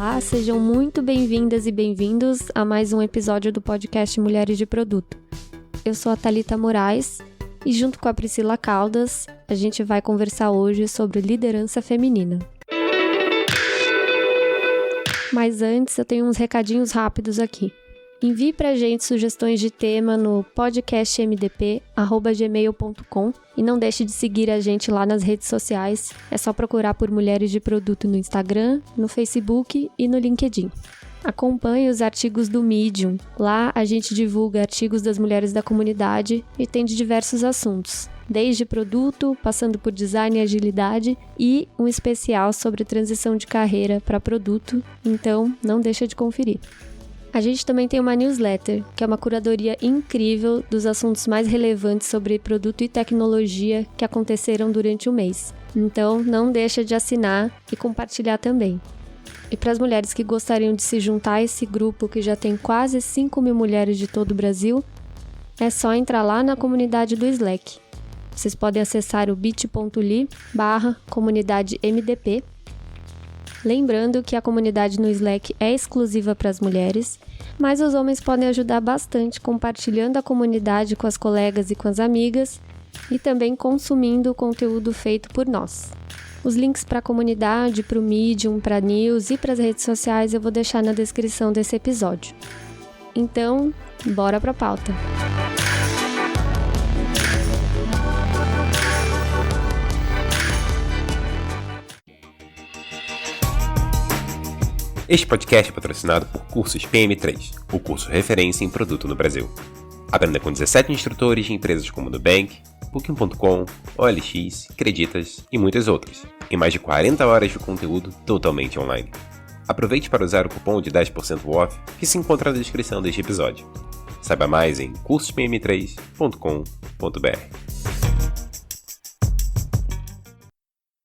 Olá, sejam muito bem-vindas e bem-vindos a mais um episódio do podcast Mulheres de Produto. Eu sou a Thalita Moraes e junto com a Priscila Caldas, a gente vai conversar hoje sobre liderança feminina. Mas antes, eu tenho uns recadinhos rápidos aqui. Envie pra gente sugestões de tema no podcastmdp@gmail.com e não deixe de seguir a gente lá nas redes sociais. É só procurar por Mulheres de Produto no Instagram, no Facebook e no LinkedIn. Acompanhe os artigos do Medium. Lá a gente divulga artigos das mulheres da comunidade e tem de diversos assuntos, desde produto, passando por design e agilidade e um especial sobre transição de carreira para produto, então não deixa de conferir. A gente também tem uma newsletter, que é uma curadoria incrível dos assuntos mais relevantes sobre produto e tecnologia que aconteceram durante o mês. Então, não deixa de assinar e compartilhar também. E para as mulheres que gostariam de se juntar a esse grupo que já tem quase 5.000 mulheres de todo o Brasil, é só entrar lá na comunidade do Slack. Vocês podem acessar o bit.ly/comunidade-mdp. Lembrando que a comunidade no Slack é exclusiva para as mulheres, mas os homens podem ajudar bastante compartilhando a comunidade com as colegas e com as amigas e também consumindo o conteúdo feito por nós. Os links para a comunidade, para o Medium, para a News e para as redes sociais eu vou deixar na descrição desse episódio. Então, bora para a pauta! Este podcast é patrocinado por Cursos PM3, o curso referência em produto no Brasil. Aprenda com 17 instrutores de empresas como Nubank, Booking.com, OLX, Creditas e muitas outras, em mais de 40 horas de conteúdo totalmente online. Aproveite para usar o cupom de 10% off que se encontra na descrição deste episódio. Saiba mais em cursospm3.com.br.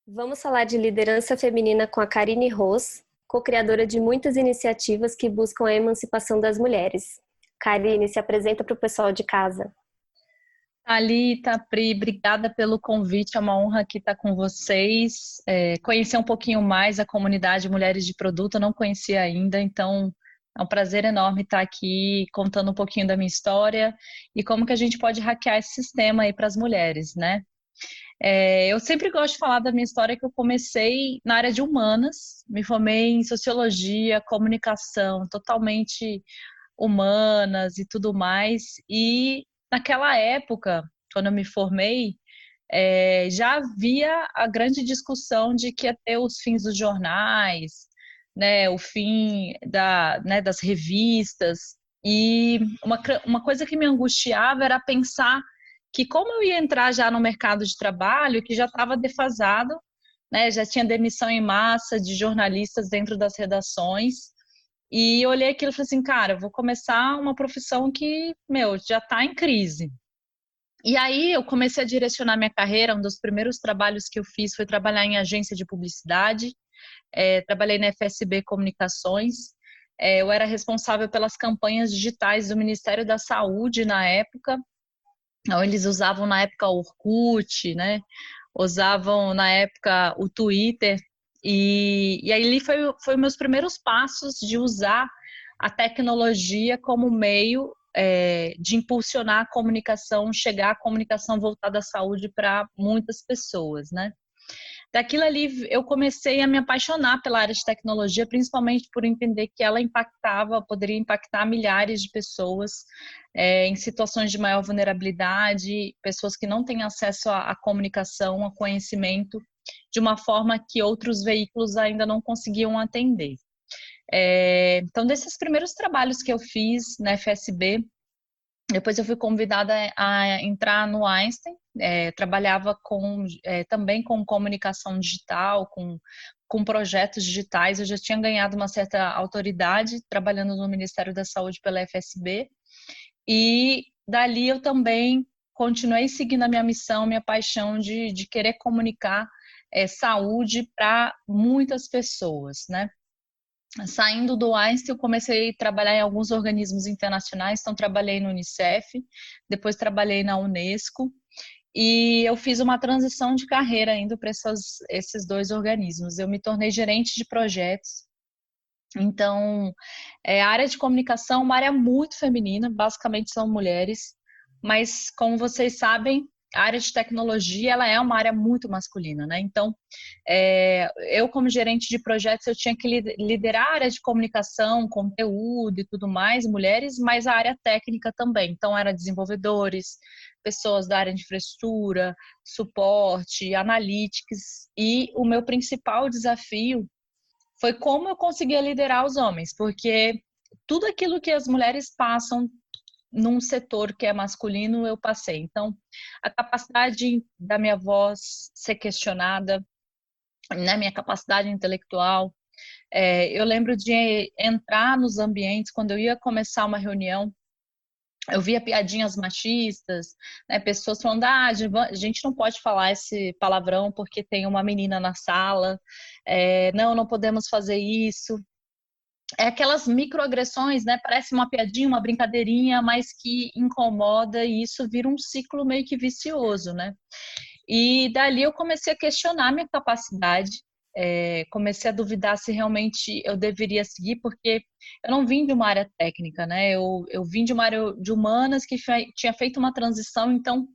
Vamos falar de liderança feminina com a Karine Ros, co-criadora de muitas iniciativas que buscam a emancipação das mulheres. Karine, se apresenta para o pessoal de casa. Thalita, Pri, obrigada pelo convite, é uma honra aqui estar com vocês. Conhecer um pouquinho mais a comunidade Mulheres de Produto, eu não conhecia ainda, então é um prazer enorme estar aqui contando um pouquinho da minha história e como que a gente pode hackear esse sistema aí para as mulheres, né? Eu sempre gosto de falar da minha história, que eu comecei na área de humanas, me formei em sociologia, comunicação, totalmente humanas e tudo mais, e naquela época, quando eu me formei, já havia a grande discussão de que ia ter os fins dos jornais, né, o fim das revistas, e uma coisa que me angustiava era pensar que como eu ia entrar já no mercado de trabalho, que já estava defasado, né, já tinha demissão em massa de jornalistas dentro das redações, e eu olhei aquilo e falei assim, cara, eu vou começar uma profissão que, já está em crise. E aí eu comecei a direcionar minha carreira, um dos primeiros trabalhos que eu fiz foi trabalhar em agência de publicidade, trabalhei na FSB Comunicações, eu era responsável pelas campanhas digitais do Ministério da Saúde na época. Então, eles usavam na época o Orkut, né? Usavam na época o Twitter, e aí foi meus primeiros passos de usar a tecnologia como meio de impulsionar a comunicação, chegar a comunicação voltada à saúde para muitas pessoas, né? Daquilo ali eu comecei a me apaixonar pela área de tecnologia, principalmente por entender que ela poderia impactar milhares de pessoas em situações de maior vulnerabilidade, pessoas que não têm acesso à comunicação, a conhecimento, de uma forma que outros veículos ainda não conseguiam atender. Então, desses primeiros trabalhos que eu fiz na FSB, depois eu fui convidada a entrar no Einstein, trabalhava também com comunicação digital, com projetos digitais. Eu já tinha ganhado uma certa autoridade trabalhando no Ministério da Saúde pela FSB, e dali eu também continuei seguindo a minha missão, minha paixão de querer comunicar saúde para muitas pessoas, né? Saindo do Einstein, eu comecei a trabalhar em alguns organismos internacionais, então trabalhei no Unicef, depois trabalhei na Unesco, e eu fiz uma transição de carreira indo para esses dois organismos. Eu me tornei gerente de projetos Então, a área de comunicação é uma área muito feminina, basicamente são mulheres, mas como vocês sabem, a área de tecnologia ela é uma área muito masculina, né? Então, eu como gerente de projetos, eu tinha que liderar a área de comunicação, conteúdo e tudo mais, mulheres, mas a área técnica também. Então, era desenvolvedores, pessoas da área de infraestrutura, suporte, analytics, e o meu principal desafio foi como eu conseguia liderar os homens, porque tudo aquilo que as mulheres passam num setor que é masculino, eu passei. Então, a capacidade da minha voz ser questionada, né, minha capacidade intelectual. Eu lembro de entrar nos ambientes, quando eu ia começar uma reunião, eu via piadinhas machistas, né, pessoas falando, a gente não pode falar esse palavrão porque tem uma menina na sala, não podemos fazer isso. Aquelas microagressões, né? Parece uma piadinha, uma brincadeirinha, mas que incomoda e isso vira um ciclo meio que vicioso, né? E dali eu comecei a questionar minha capacidade, comecei a duvidar se realmente eu deveria seguir, porque eu não vim de uma área técnica, né? Eu vim de uma área de humanas que tinha feito uma transição, então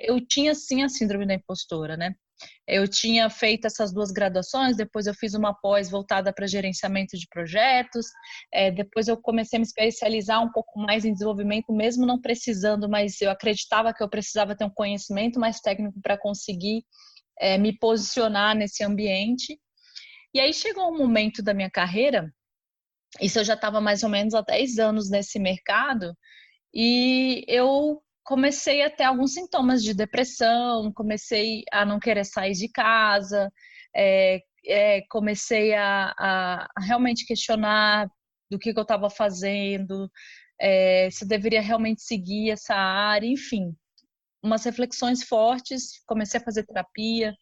eu tinha sim a síndrome da impostora, né? Eu tinha feito essas 2 graduações, depois eu fiz uma pós voltada para gerenciamento de projetos, depois eu comecei a me especializar um pouco mais em desenvolvimento, mesmo não precisando, mas eu acreditava que eu precisava ter um conhecimento mais técnico para conseguir me posicionar nesse ambiente. E aí chegou um momento da minha carreira, isso eu já estava mais ou menos há 10 anos nesse mercado, e eu comecei a ter alguns sintomas de depressão, comecei a não querer sair de casa, comecei a realmente questionar do que eu estava fazendo, se eu deveria realmente seguir essa área, enfim, umas reflexões fortes, comecei a fazer terapia,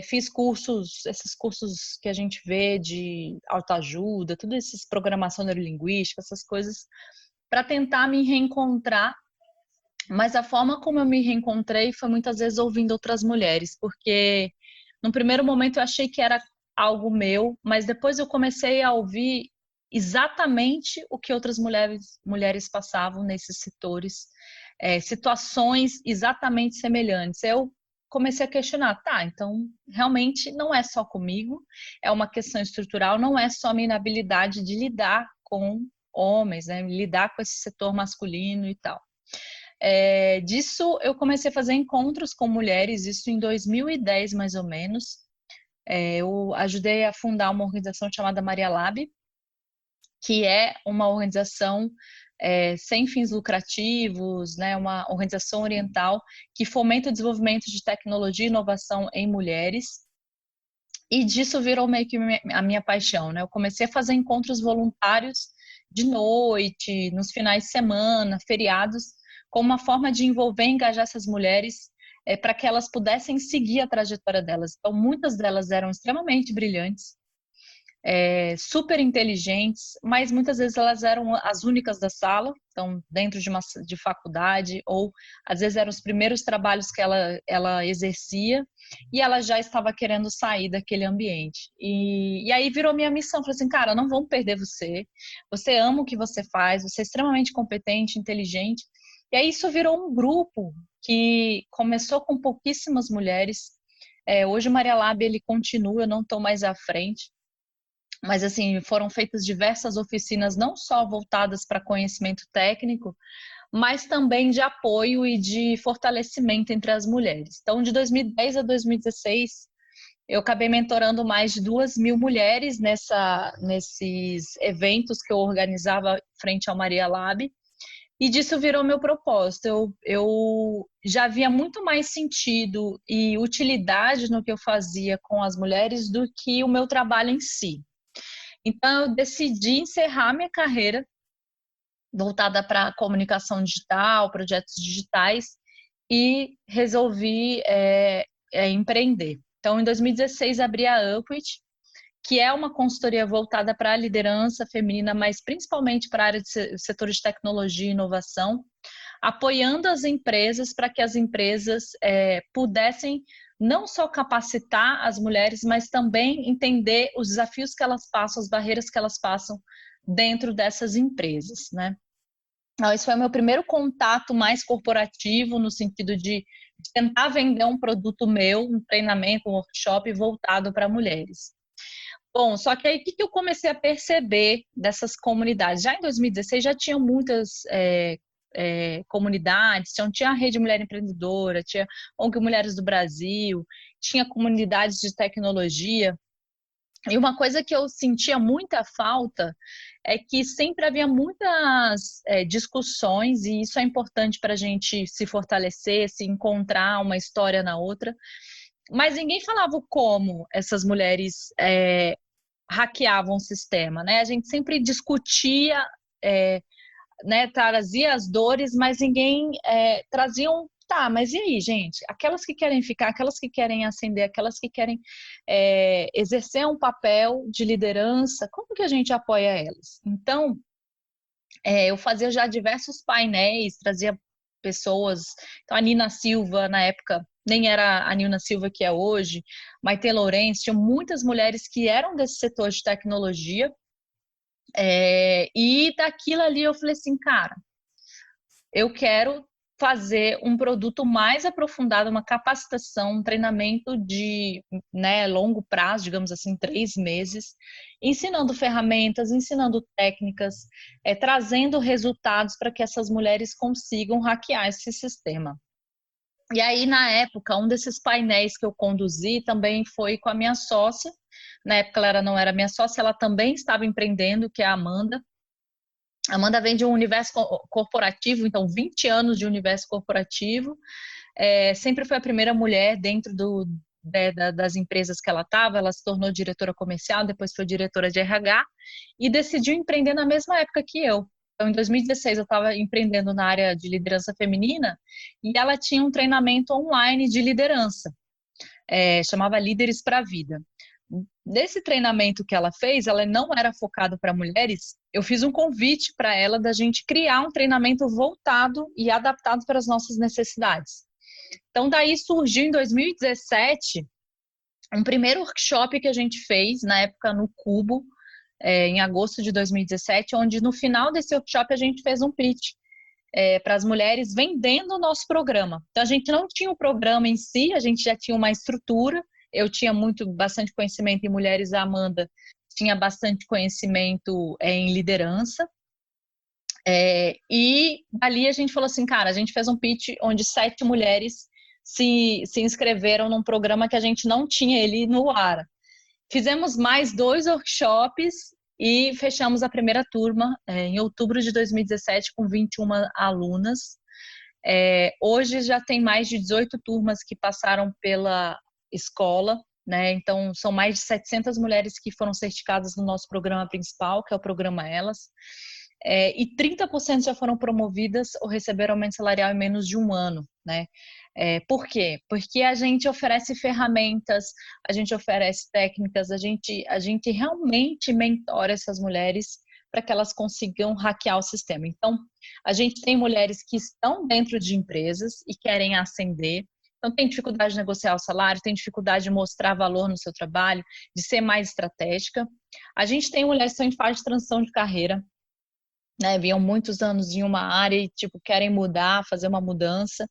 fiz cursos, esses cursos que a gente vê de autoajuda, tudo esses programação neurolinguística, essas coisas, para tentar me reencontrar, mas a forma como eu me reencontrei foi muitas vezes ouvindo outras mulheres, porque no primeiro momento eu achei que era algo meu, mas depois eu comecei a ouvir exatamente o que outras mulheres passavam nesses setores, situações exatamente semelhantes. Eu comecei a questionar, tá, então realmente não é só comigo, é uma questão estrutural, não é só a minha inabilidade de lidar com homens, né, lidar com esse setor masculino e tal. Disso eu comecei a fazer encontros com mulheres, isso em 2010 mais ou menos. Eu ajudei a fundar uma organização chamada Maria Lab, que é uma organização sem fins lucrativos, né, uma organização oriental que fomenta o desenvolvimento de tecnologia e inovação em mulheres. E disso virou meio que a minha paixão, né? Eu comecei a fazer encontros voluntários de noite, nos finais de semana, feriados, como uma forma de envolver e engajar essas mulheres para que elas pudessem seguir a trajetória delas. Então, muitas delas eram extremamente brilhantes, super inteligentes, mas muitas vezes elas eram as únicas da sala, então dentro de faculdade, ou às vezes eram os primeiros trabalhos que ela exercia, e ela já estava querendo sair daquele ambiente. E aí virou minha missão, falei assim, cara, não vamos perder você, você ama o que você faz, você é extremamente competente, inteligente, e aí isso virou um grupo que começou com pouquíssimas mulheres, hoje o Maria Lab ele continua, eu não estou mais à frente, mas assim, foram feitas diversas oficinas não só voltadas para conhecimento técnico, mas também de apoio e de fortalecimento entre as mulheres. Então, de 2010 a 2016, eu acabei mentorando mais de 2.000 mulheres nesses eventos que eu organizava frente ao Maria Lab, e disso virou meu propósito. Eu já via muito mais sentido e utilidade no que eu fazia com as mulheres do que o meu trabalho em si. Então, eu decidi encerrar minha carreira voltada para comunicação digital, projetos digitais, e resolvi empreender. Então, em 2016, abri a Upwith, que é uma consultoria voltada para a liderança feminina, mas principalmente para a área de setor de tecnologia e inovação. apoiando as empresas para que as empresas pudessem não só capacitar as mulheres, mas também entender os desafios que elas passam, as barreiras que elas passam dentro dessas empresas, né? Então, esse foi o meu primeiro contato mais corporativo, no sentido de tentar vender um produto meu, um treinamento, um workshop voltado para mulheres. Bom, só que aí o que eu comecei a perceber dessas comunidades? Já em 2016 já tinham muitas comunidades, tinha a Rede Mulher Empreendedora, tinha ONG Mulheres do Brasil, tinha comunidades de tecnologia. E uma coisa que eu sentia muita falta é que sempre havia muitas discussões, e isso é importante para a gente se fortalecer, se encontrar uma história na outra, mas ninguém falava como essas mulheres hackeavam o sistema, né? A gente sempre discutia, né, trazia as dores, mas ninguém trazia tá, mas e aí, gente? Aquelas que querem ficar, aquelas que querem ascender, aquelas que querem exercer um papel de liderança, como que a gente apoia elas? Então, eu fazia já diversos painéis, trazia pessoas, então a Nina Silva, na época, nem era a Nina Silva que é hoje, Maite Lourenço, tinha muitas mulheres que eram desse setor de tecnologia, e daquilo ali eu falei assim, cara, eu quero fazer um produto mais aprofundado, uma capacitação, um treinamento de longo prazo, digamos assim, 3 meses, ensinando ferramentas, ensinando técnicas, trazendo resultados para que essas mulheres consigam hackear esse sistema. E aí, na época, um desses painéis que eu conduzi também foi com a minha sócia. Na época, ela não era minha sócia, ela também estava empreendendo, que é a Amanda. A Amanda vem de um universo corporativo, então 20 anos de universo corporativo. Sempre foi a primeira mulher dentro das empresas que ela estava. Ela se tornou diretora comercial, depois foi diretora de RH e decidiu empreender na mesma época que eu. Então, em 2016, eu estava empreendendo na área de liderança feminina e ela tinha um treinamento online de liderança, chamava Líderes para a Vida. Desse treinamento que ela fez, ela não era focado para mulheres, eu fiz um convite para ela da gente criar um treinamento voltado e adaptado para as nossas necessidades. Então, daí surgiu em 2017 um primeiro workshop que a gente fez, na época no Cubo, em agosto de 2017, onde no final desse workshop a gente fez um pitch para as mulheres vendendo o nosso programa. Então, a gente não tinha o programa em si, a gente já tinha uma estrutura. Eu tinha bastante conhecimento em mulheres, a Amanda tinha bastante conhecimento em liderança. E ali a gente falou assim, cara, a gente fez um pitch onde 7 mulheres se inscreveram num programa que a gente não tinha ele no ar. Fizemos mais 2 workshops e fechamos a primeira turma em outubro de 2017 com 21 alunas. Hoje já tem mais de 18 turmas que passaram pela escola, né? Então são mais de 700 mulheres que foram certificadas no nosso programa principal, que é o programa Elas, e 30% já foram promovidas ou receberam aumento salarial em menos de 1 ano, né? Por quê? Porque a gente oferece ferramentas, a gente oferece técnicas, a gente realmente mentora essas mulheres para que elas consigam hackear o sistema. Então, a gente tem mulheres que estão dentro de empresas e querem ascender. Então, tem dificuldade de negociar o salário, tem dificuldade de mostrar valor no seu trabalho, de ser mais estratégica. A gente tem mulheres que estão em fase de transição de carreira, né? Vinham muitos anos em uma área e, querem mudar, fazer uma mudança.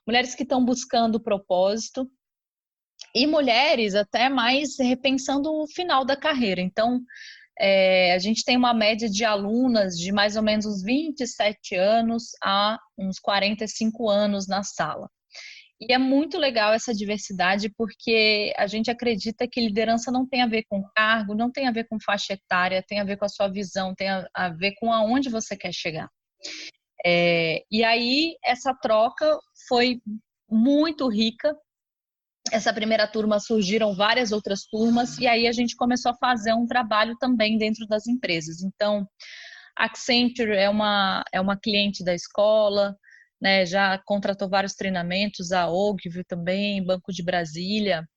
Mulheres que estão buscando propósito. E mulheres até mais repensando o final da carreira. Então, a gente tem uma média de alunas de mais ou menos uns 27 anos a uns 45 anos na sala. E é muito legal essa diversidade porque a gente acredita que liderança não tem a ver com cargo, não tem a ver com faixa etária, tem a ver com a sua visão, tem a ver com aonde você quer chegar. E aí essa troca foi muito rica. Essa primeira turma surgiram várias outras turmas e aí a gente começou a fazer um trabalho também dentro das empresas. Então, a Accenture é uma cliente da escola, né, já contratou vários treinamentos, a Ogilvy também, Banco de Brasília,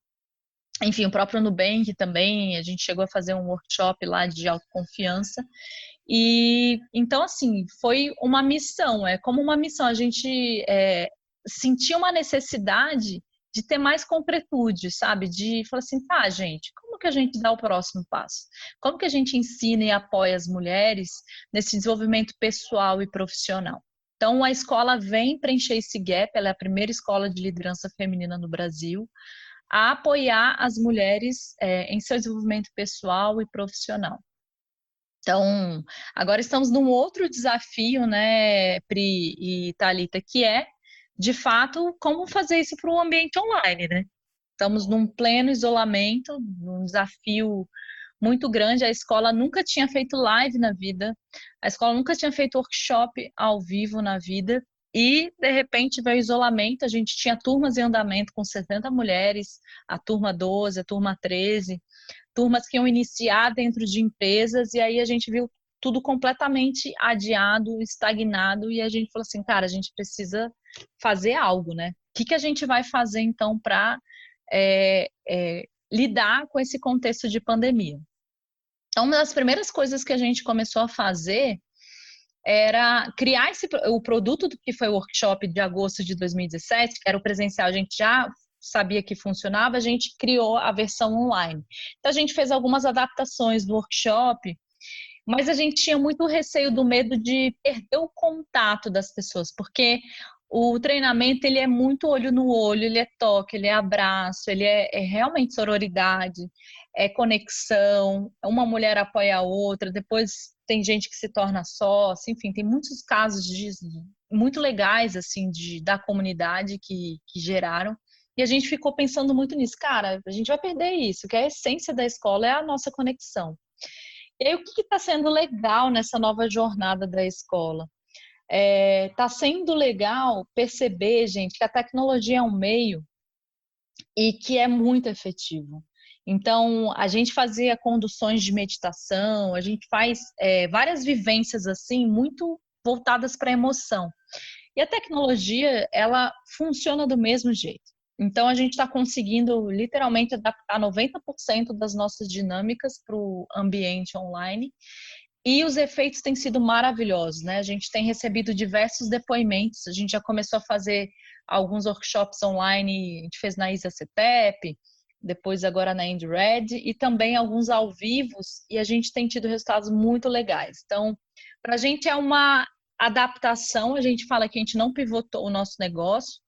enfim, o próprio Nubank também, a gente chegou a fazer um workshop lá de autoconfiança. E então, assim, foi uma missão, é como uma missão. A gente sentia uma necessidade de ter mais concretude, sabe? De falar assim, tá, gente, como que a gente dá o próximo passo? Como que a gente ensina e apoia as mulheres nesse desenvolvimento pessoal e profissional? Então, a escola vem preencher esse gap, ela é a primeira escola de liderança feminina no Brasil, a apoiar as mulheres em seu desenvolvimento pessoal e profissional. Então, agora estamos num outro desafio, né, Pri e Thalita, que é, de fato, como fazer isso para o ambiente online, né? Estamos num pleno isolamento, num desafio muito grande. A escola nunca tinha feito live na vida, a escola nunca tinha feito workshop ao vivo na vida, e, de repente, veio o isolamento. A gente tinha turmas em andamento com 70 mulheres, a turma 12, a turma 13, turmas que iam iniciar dentro de empresas, e aí a gente viu tudo completamente adiado, estagnado, e a gente falou assim, cara, a gente precisa fazer algo, né? O que a gente vai fazer, então, para lidar com esse contexto de pandemia? Então, uma das primeiras coisas que a gente começou a fazer era criar o produto do que foi o workshop de agosto de 2017, que era o presencial. A gente já sabia que funcionava, a gente criou a versão online. Então, a gente fez algumas adaptações do workshop, mas a gente tinha muito receio do medo de perder o contato das pessoas, porque o treinamento, ele é muito olho no olho, ele é toque, ele é abraço, ele é realmente sororidade, é conexão, uma mulher apoia a outra, depois tem gente que se torna sócia, enfim, tem muitos casos muito legais, assim, da comunidade que geraram, e a gente ficou pensando muito nisso. Cara, a gente vai perder isso, que a essência da escola é a nossa conexão. E aí, o que está sendo legal nessa nova jornada da escola? Tá sendo legal perceber, gente, que a tecnologia é um meio e que é muito efetivo. Então, a gente fazia conduções de meditação, a gente faz várias vivências assim, muito voltadas para a emoção. E a tecnologia, ela funciona do mesmo jeito. Então, a gente está conseguindo literalmente adaptar 90% das nossas dinâmicas para o ambiente online. E os efeitos têm sido maravilhosos, né? A gente tem recebido diversos depoimentos, a gente já começou a fazer alguns workshops online, a gente fez na Isa CETEP, depois agora na IndRed, e também alguns ao vivo, e a gente tem tido resultados muito legais. Então, para a gente é uma adaptação, a gente fala que a gente não pivotou o nosso negócio,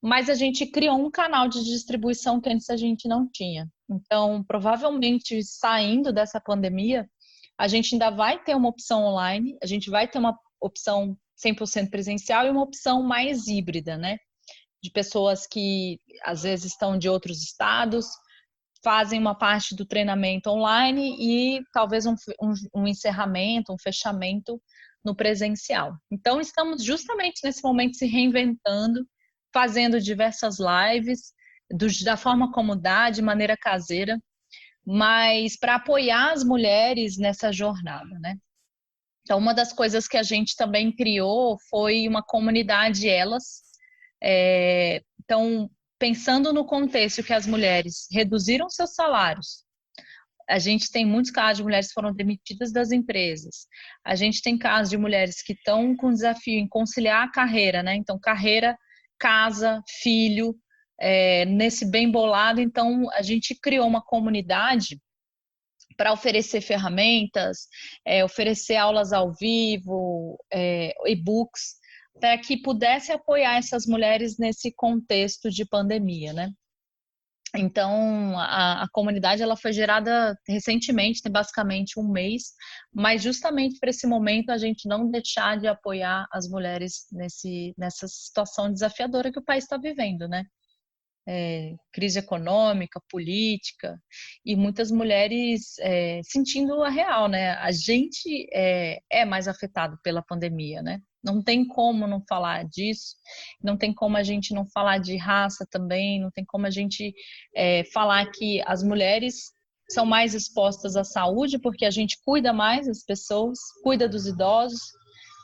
mas a gente criou um canal de distribuição que antes a gente não tinha. Então, provavelmente, saindo dessa pandemia, a gente ainda vai ter uma opção online, a gente vai ter uma opção 100% presencial e uma opção mais híbrida, né? De pessoas que às vezes estão de outros estados, fazem uma parte do treinamento online e talvez um encerramento, um fechamento no presencial. Então, estamos justamente nesse momento se reinventando, fazendo diversas lives, da forma como dá, de maneira caseira, mas para apoiar as mulheres nessa jornada, né? Então, uma das coisas que a gente também criou foi uma comunidade Elas. Então, pensando no contexto que as mulheres reduziram seus salários, a gente tem muitos casos de mulheres que foram demitidas das empresas. A gente tem casos de mulheres que estão com desafio em conciliar a carreira, né? Então, carreira, casa, filho, nesse bem bolado. Então, a gente criou uma comunidade para oferecer ferramentas, oferecer aulas ao vivo, e-books, para que pudesse apoiar essas mulheres nesse contexto de pandemia, né? Então, a comunidade ela foi gerada recentemente, tem basicamente um mês, mas justamente para esse momento a gente não deixar de apoiar as mulheres nessa situação desafiadora que o país está vivendo, né? Crise econômica, política, e muitas mulheres sentindo a real, né? A gente é mais afetado pela pandemia, né? Não tem como não falar disso, não tem como a gente não falar de raça também, não tem como a gente falar que as mulheres são mais expostas à saúde, porque a gente cuida mais das pessoas, cuida dos idosos,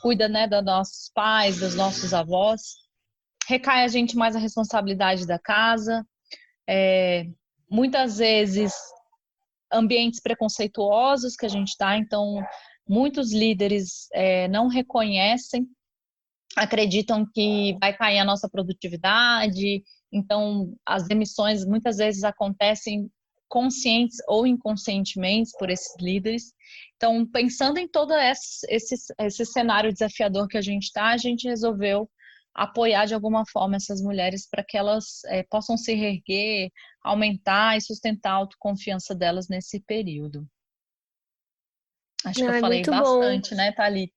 cuida, né, dos nossos pais, dos nossos avós. Recai a gente mais a responsabilidade da casa, muitas vezes ambientes preconceituosos que a gente está, então Muitos líderes não reconhecem, acreditam que vai cair a nossa produtividade, então as demissões muitas vezes acontecem conscientes ou inconscientemente por esses líderes. Então, pensando em todo esse cenário desafiador que a gente está, a gente resolveu apoiar de alguma forma essas mulheres para que elas possam se reerguer, aumentar e sustentar a autoconfiança delas nesse período. Acho que eu É falei muito bom. bastante, né, Thalita?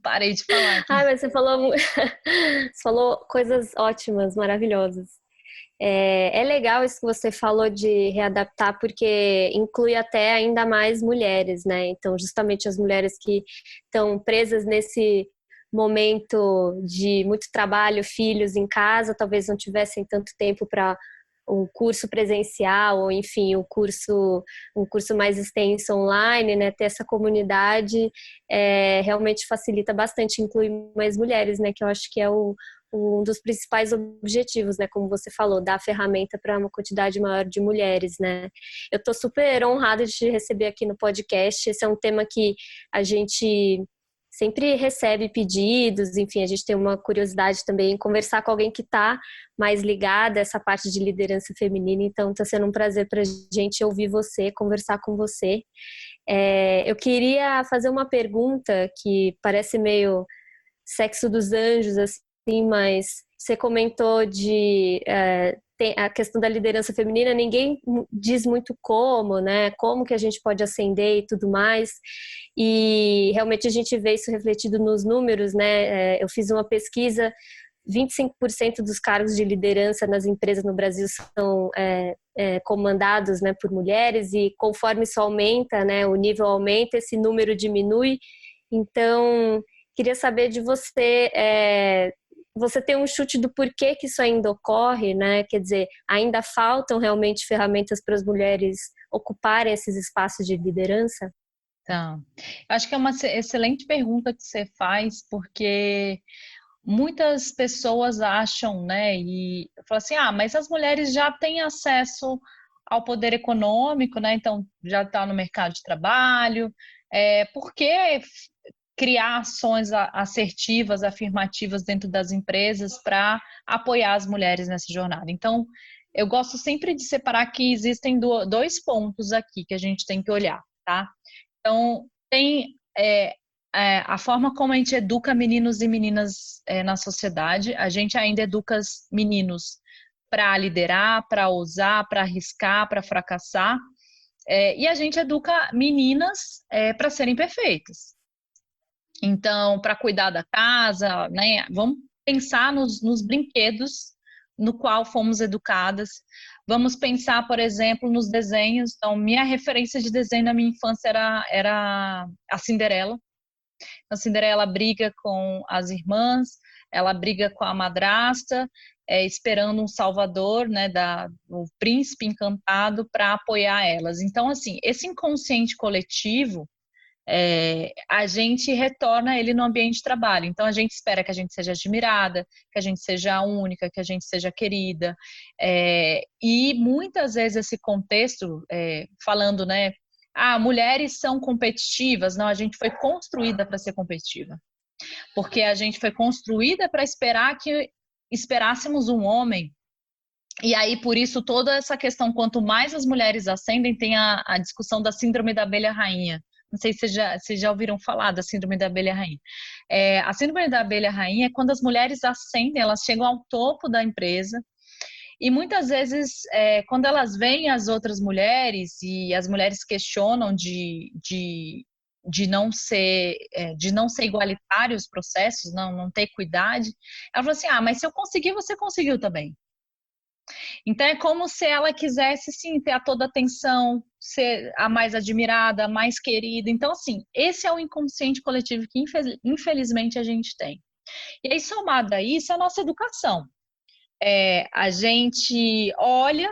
Parei de falar aqui. Mas você falou, você falou coisas ótimas, maravilhosas. É legal isso que você falou de readaptar, porque inclui até ainda mais mulheres, né? Então, justamente as mulheres que estão presas nesse momento de muito trabalho, filhos em casa, talvez não tivessem tanto tempo para um curso presencial ou enfim um curso mais extenso online, né? Ter essa comunidade realmente facilita bastante, inclui mais mulheres, né? Que eu acho que é um dos principais objetivos, né? Como você falou, dar ferramenta para uma quantidade maior de mulheres, né? Eu estou super honrada de te receber aqui no podcast. Esse é um tema que a gente sempre recebe pedidos, enfim, a gente tem uma curiosidade também em conversar com alguém que está mais ligada a essa parte de liderança feminina, então está sendo um prazer para a gente ouvir você, conversar com você. Eu queria fazer uma pergunta que parece meio sexo dos anjos, assim, mas você comentou de tem a questão da liderança feminina, ninguém diz muito como, né? Como que a gente pode ascender e tudo mais. E realmente a gente vê isso refletido nos números, né? Eu fiz uma pesquisa, 25% dos cargos de liderança nas empresas no Brasil são comandados, né, por mulheres, e conforme isso aumenta, né, o nível aumenta, esse número diminui. Então, queria saber de você, você tem um chute do porquê que isso ainda ocorre, né? Quer dizer, ainda faltam realmente ferramentas para as mulheres ocuparem esses espaços de liderança? Então, acho que é uma excelente pergunta que você faz, porque muitas pessoas acham, né, e falam assim, mas as mulheres já têm acesso ao poder econômico, né, então já está no mercado de trabalho, por que criar ações assertivas, afirmativas dentro das empresas para apoiar as mulheres nessa jornada? Então, eu gosto sempre de separar que existem dois pontos aqui que a gente tem que olhar, tá? Então, tem a forma como a gente educa meninos e meninas na sociedade. A gente ainda educa meninos para liderar, para ousar, para arriscar, para fracassar. E a gente educa meninas para serem perfeitas. Então, para cuidar da casa, né? Vamos pensar nos brinquedos no qual fomos educadas. Vamos pensar, por exemplo, nos desenhos. Então, minha referência de desenho na minha infância era a Cinderela. A Cinderela briga com as irmãs, ela briga com a madrasta, esperando um salvador, né, o príncipe encantado para apoiar elas. Então, assim, esse inconsciente coletivo, a gente retorna ele no ambiente de trabalho. Então, a gente espera que a gente seja admirada, que a gente seja única, que a gente seja querida. E muitas vezes esse contexto, falando, né, mulheres são competitivas. Não, a gente foi construída para ser competitiva. Porque a gente foi construída para esperar que esperássemos um homem. E aí, por isso, toda essa questão, quanto mais as mulheres ascendem, tem a discussão da síndrome da abelha rainha. Não sei se vocês já ouviram falar da síndrome da abelha rainha. A síndrome da abelha rainha é quando as mulheres ascendem, elas chegam ao topo da empresa, e muitas vezes, quando elas veem as outras mulheres, e as mulheres questionam de não ser igualitário os processos, não ter equidade, ela fala assim, mas se eu conseguir, você conseguiu também. Então é como se ela quisesse, sim, ter a toda a atenção, ser a mais admirada, a mais querida. Então, assim, esse é o inconsciente coletivo que infelizmente a gente tem. E aí, somado a isso, a nossa educação. A gente olha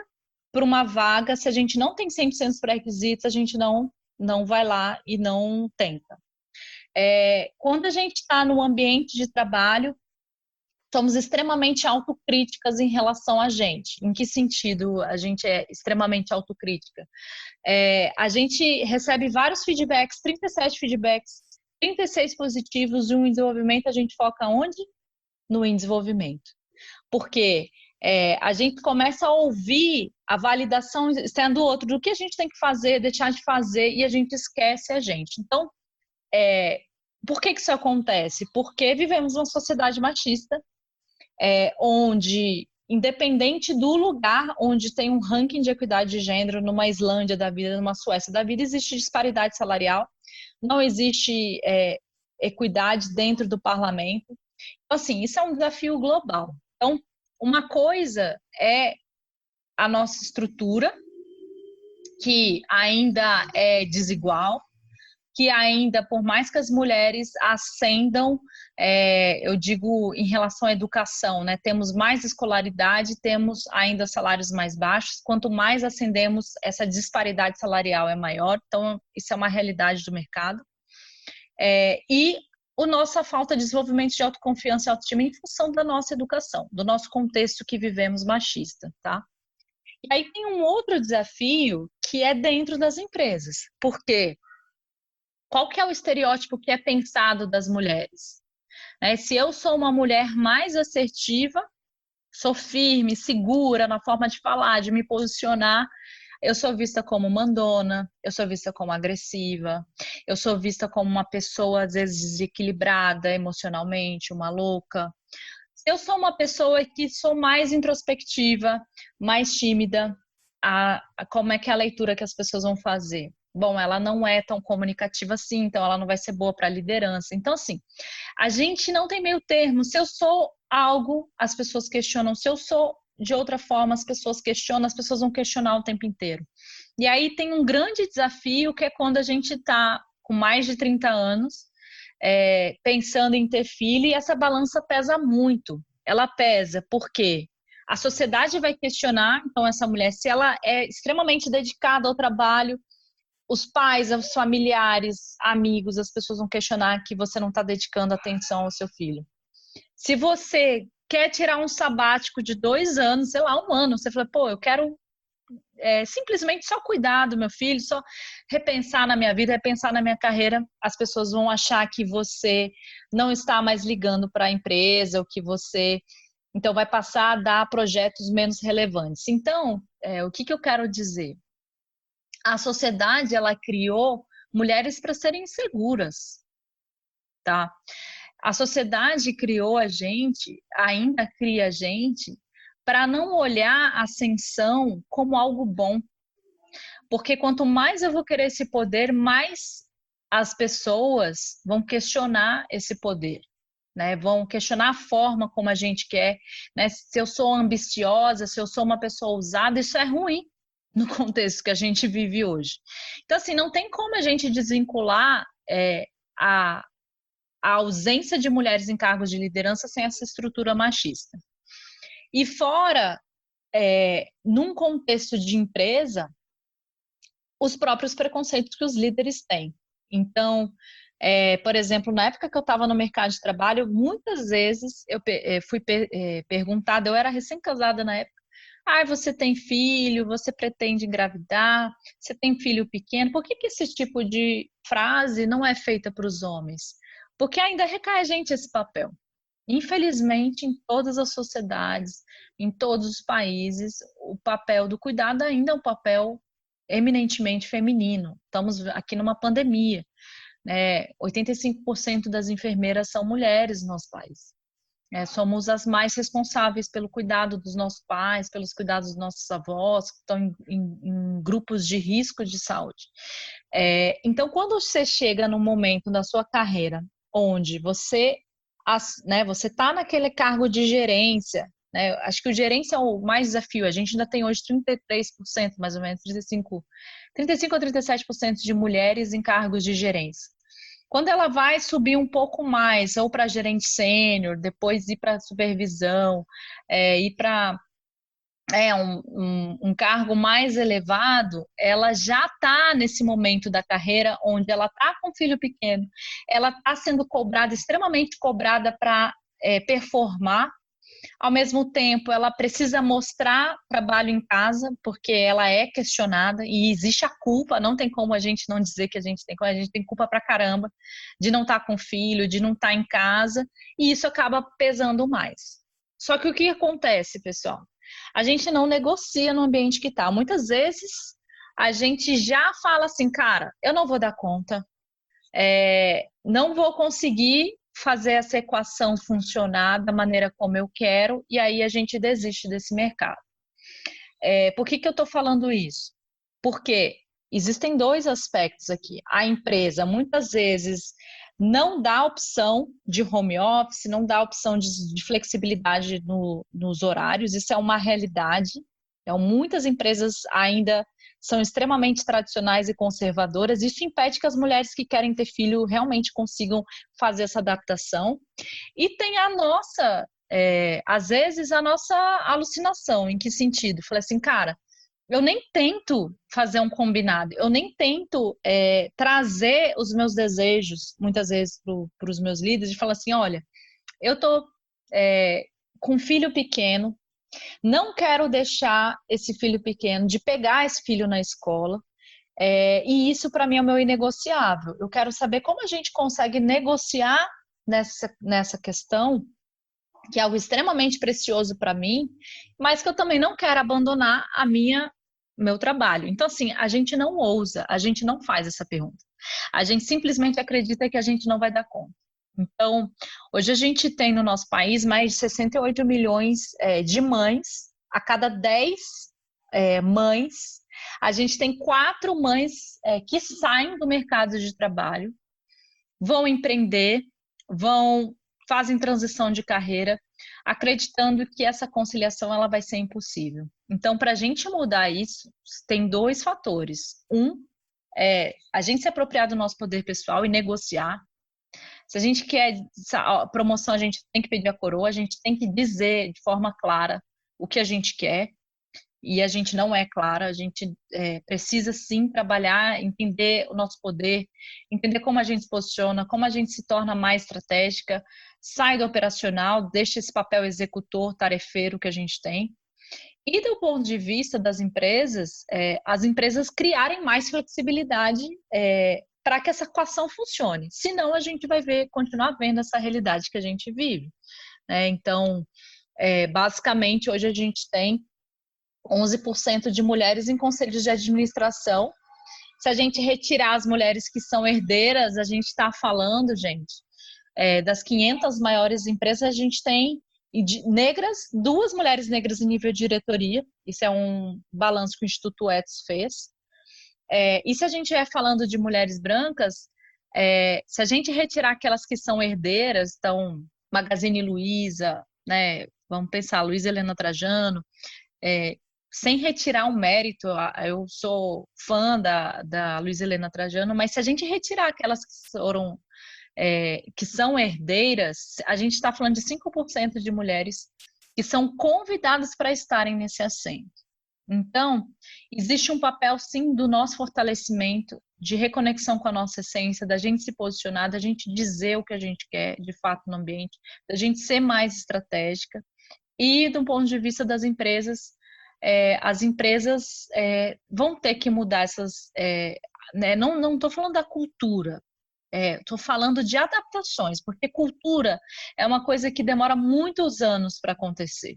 para uma vaga, se a gente não tem 100% dos pré-requisitos, a gente não vai lá e não tenta. Quando a gente está no ambiente de trabalho, somos extremamente autocríticas em relação a gente. Em que sentido a gente é extremamente autocrítica? A gente recebe vários feedbacks, 37 feedbacks, 36 positivos e um em desenvolvimento, a gente foca onde? No em desenvolvimento. Porque a gente começa a ouvir a validação externa do outro, do que a gente tem que fazer, deixar de fazer, e a gente esquece a gente. Então, por que isso acontece? Porque vivemos uma sociedade machista, onde, independente do lugar onde tem um ranking de equidade de gênero, numa Islândia da vida, numa Suécia da vida, existe disparidade salarial, não existe equidade dentro do parlamento. Então, assim, isso é um desafio global. Então, uma coisa é a nossa estrutura, que ainda é desigual, que ainda, por mais que as mulheres ascendam, eu digo em relação à educação, né? Temos mais escolaridade, temos ainda salários mais baixos. Quanto mais ascendemos, essa disparidade salarial é maior. Então, isso é uma realidade do mercado. E a nossa falta de desenvolvimento de autoconfiança e autoestima em função da nossa educação, do nosso contexto que vivemos machista, tá? E aí tem um outro desafio que é dentro das empresas. Por quê? Qual que é o estereótipo que é pensado das mulheres? Se eu sou uma mulher mais assertiva, sou firme, segura na forma de falar, de me posicionar, eu sou vista como mandona, eu sou vista como agressiva, eu sou vista como uma pessoa, às vezes, desequilibrada emocionalmente, uma louca. Se eu sou uma pessoa que sou mais introspectiva, mais tímida, como é que é a leitura que as pessoas vão fazer? Bom, ela não é tão comunicativa assim, então ela não vai ser boa para liderança. Então, assim, a gente não tem meio termo. Se eu sou algo, as pessoas questionam. Se eu sou de outra forma, as pessoas questionam, as pessoas vão questionar o tempo inteiro. E aí tem um grande desafio, que é quando a gente está com mais de 30 anos, pensando em ter filho, e essa balança pesa muito. Ela pesa porque a sociedade vai questionar, então, essa mulher, se ela é extremamente dedicada ao trabalho, os pais, os familiares, amigos, as pessoas vão questionar que você não está dedicando atenção ao seu filho. Se você quer tirar um sabático de 2 anos, sei lá, 1 ano, você fala, pô, eu quero simplesmente só cuidar do meu filho, só repensar na minha vida, repensar na minha carreira, as pessoas vão achar que você não está mais ligando para a empresa, ou que você, então, vai passar a dar projetos menos relevantes. Então, o que eu quero dizer? A sociedade, ela criou mulheres para serem seguras, tá? A sociedade criou a gente, ainda cria a gente, para não olhar a ascensão como algo bom. Porque quanto mais eu vou querer esse poder, mais as pessoas vão questionar esse poder, né? Vão questionar a forma como a gente quer, né? Se eu sou ambiciosa, se eu sou uma pessoa ousada, isso é ruim no contexto que a gente vive hoje. Então, assim, não tem como a gente desvincular a ausência de mulheres em cargos de liderança sem essa estrutura machista. E fora, num contexto de empresa, os próprios preconceitos que os líderes têm. Então, por exemplo, na época que eu estava no mercado de trabalho, muitas vezes eu fui perguntada, eu era recém-casada na época, você tem filho, você pretende engravidar, você tem filho pequeno, por que esse tipo de frase não é feita para os homens? Porque ainda recai a gente esse papel. Infelizmente, em todas as sociedades, em todos os países, o papel do cuidado ainda é um papel eminentemente feminino. Estamos aqui numa pandemia, né? 85% das enfermeiras são mulheres no nosso país. Somos as mais responsáveis pelo cuidado dos nossos pais, pelos cuidados dos nossos avós, que estão em grupos de risco de saúde. Então, quando você chega num momento da sua carreira onde você está naquele cargo de gerência, né? Acho que o gerência é o mais desafio. A gente ainda tem hoje 33%, mais ou menos, 35 ou 37% de mulheres em cargos de gerência. Quando ela vai subir um pouco mais, ou para gerente sênior, depois ir para supervisão, ir para um cargo mais elevado, ela já está nesse momento da carreira onde ela está com um filho pequeno, ela está sendo cobrada, extremamente cobrada para performar, Ao mesmo tempo, ela precisa mostrar trabalho em casa, porque ela é questionada e existe a culpa, não tem como a gente não dizer que a gente tem culpa pra caramba de não estar com o filho, de não estar em casa, e isso acaba pesando mais. Só que o que acontece, pessoal? A gente não negocia no ambiente que está. Muitas vezes a gente já fala assim, cara, eu não vou dar conta, não vou conseguir fazer essa equação funcionar da maneira como eu quero, e aí a gente desiste desse mercado. Por que eu estou falando isso? Porque existem dois aspectos aqui. A empresa, muitas vezes, não dá opção de home office, não dá opção de flexibilidade nos horários, isso é uma realidade. Então, muitas empresas ainda são extremamente tradicionais e conservadoras, isso impede que as mulheres que querem ter filho realmente consigam fazer essa adaptação. E tem a nossa, às vezes, a nossa alucinação. Em que sentido? Falei assim, cara, eu nem tento fazer um combinado, eu nem tento trazer os meus desejos, muitas vezes, para os meus líderes, e falar assim, olha, eu tô com um filho pequeno, não quero deixar esse filho pequeno, de pegar esse filho na escola, e isso para mim é o meu inegociável. Eu quero saber como a gente consegue negociar nessa questão, que é algo extremamente precioso para mim, mas que eu também não quero abandonar meu trabalho. Então, assim, a gente não ousa, a gente não faz essa pergunta. A gente simplesmente acredita que a gente não vai dar conta. Então, hoje a gente tem no nosso país mais de 68 milhões de mães. A cada 10 mães, a gente tem 4 mães que saem do mercado de trabalho, vão empreender, fazem transição de carreira, acreditando que essa conciliação ela vai ser impossível. Então, para a gente mudar isso, tem 2 fatores. Um, a gente se apropriar do nosso poder pessoal e negociar. Se a gente quer promoção, a gente tem que pedir a coroa, a gente tem que dizer de forma clara o que a gente quer, e a gente não é clara, a gente precisa sim trabalhar, entender o nosso poder, entender como a gente se posiciona, como a gente se torna mais estratégica, sai do operacional, deixa esse papel executor, tarefeiro que a gente tem. E do ponto de vista das empresas, as empresas criarem mais flexibilidade para que essa equação funcione. Senão, a gente vai continuar vendo essa realidade que a gente vive. Então, basicamente, hoje a gente tem 11% de mulheres em conselhos de administração. Se a gente retirar as mulheres que são herdeiras, a gente está falando, gente, das 500 maiores empresas, a gente tem negras, 2 mulheres negras em nível de diretoria. Isso é um balanço que o Instituto Etos fez. E se a gente estiver falando de mulheres brancas, se a gente retirar aquelas que são herdeiras, então Magazine Luiza, né, vamos pensar, Luiza Helena Trajano, sem retirar o mérito, eu sou fã da Luiza Helena Trajano, mas se a gente retirar aquelas que são herdeiras, a gente está falando de 5% de mulheres que são convidadas para estarem nesse assento. Então, existe um papel, sim, do nosso fortalecimento, de reconexão com a nossa essência, da gente se posicionar, da gente dizer o que a gente quer, de fato, no ambiente, da gente ser mais estratégica. E, do ponto de vista das empresas, as empresas vão ter que mudar essas... não estou falando da cultura, estou falando de adaptações, porque cultura é uma coisa que demora muitos anos para acontecer.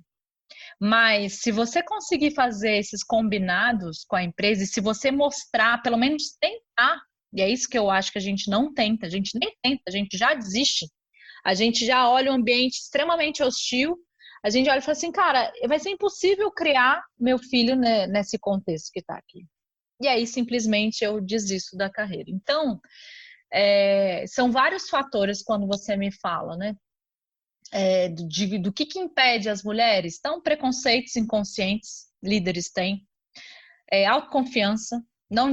Mas se você conseguir fazer esses combinados com a empresa, e se você mostrar, pelo menos tentar, e é isso que eu acho que a gente não tenta, a gente nem tenta, a gente já desiste, a gente já olha um ambiente extremamente hostil, a gente olha e fala assim, cara, vai ser impossível criar meu filho nesse contexto que está aqui. E aí, simplesmente, eu desisto da carreira. Então, são vários fatores quando você me fala, né? Do que impede as mulheres? Então, preconceitos inconscientes, líderes têm, autoconfiança, não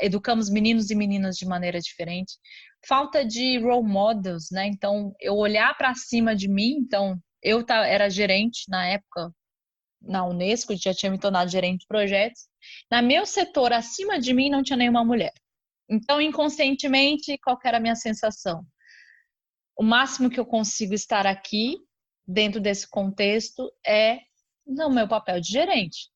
educamos meninos e meninas de maneira diferente, falta de role models, né? Então, eu olhar para cima de mim, então, eu era gerente na época, na Unesco, já tinha me tornado gerente de projetos, no meu setor, acima de mim, não tinha nenhuma mulher. Então, inconscientemente, qual que era a minha sensação? O máximo que eu consigo estar aqui, dentro desse contexto é no meu papel de gerente.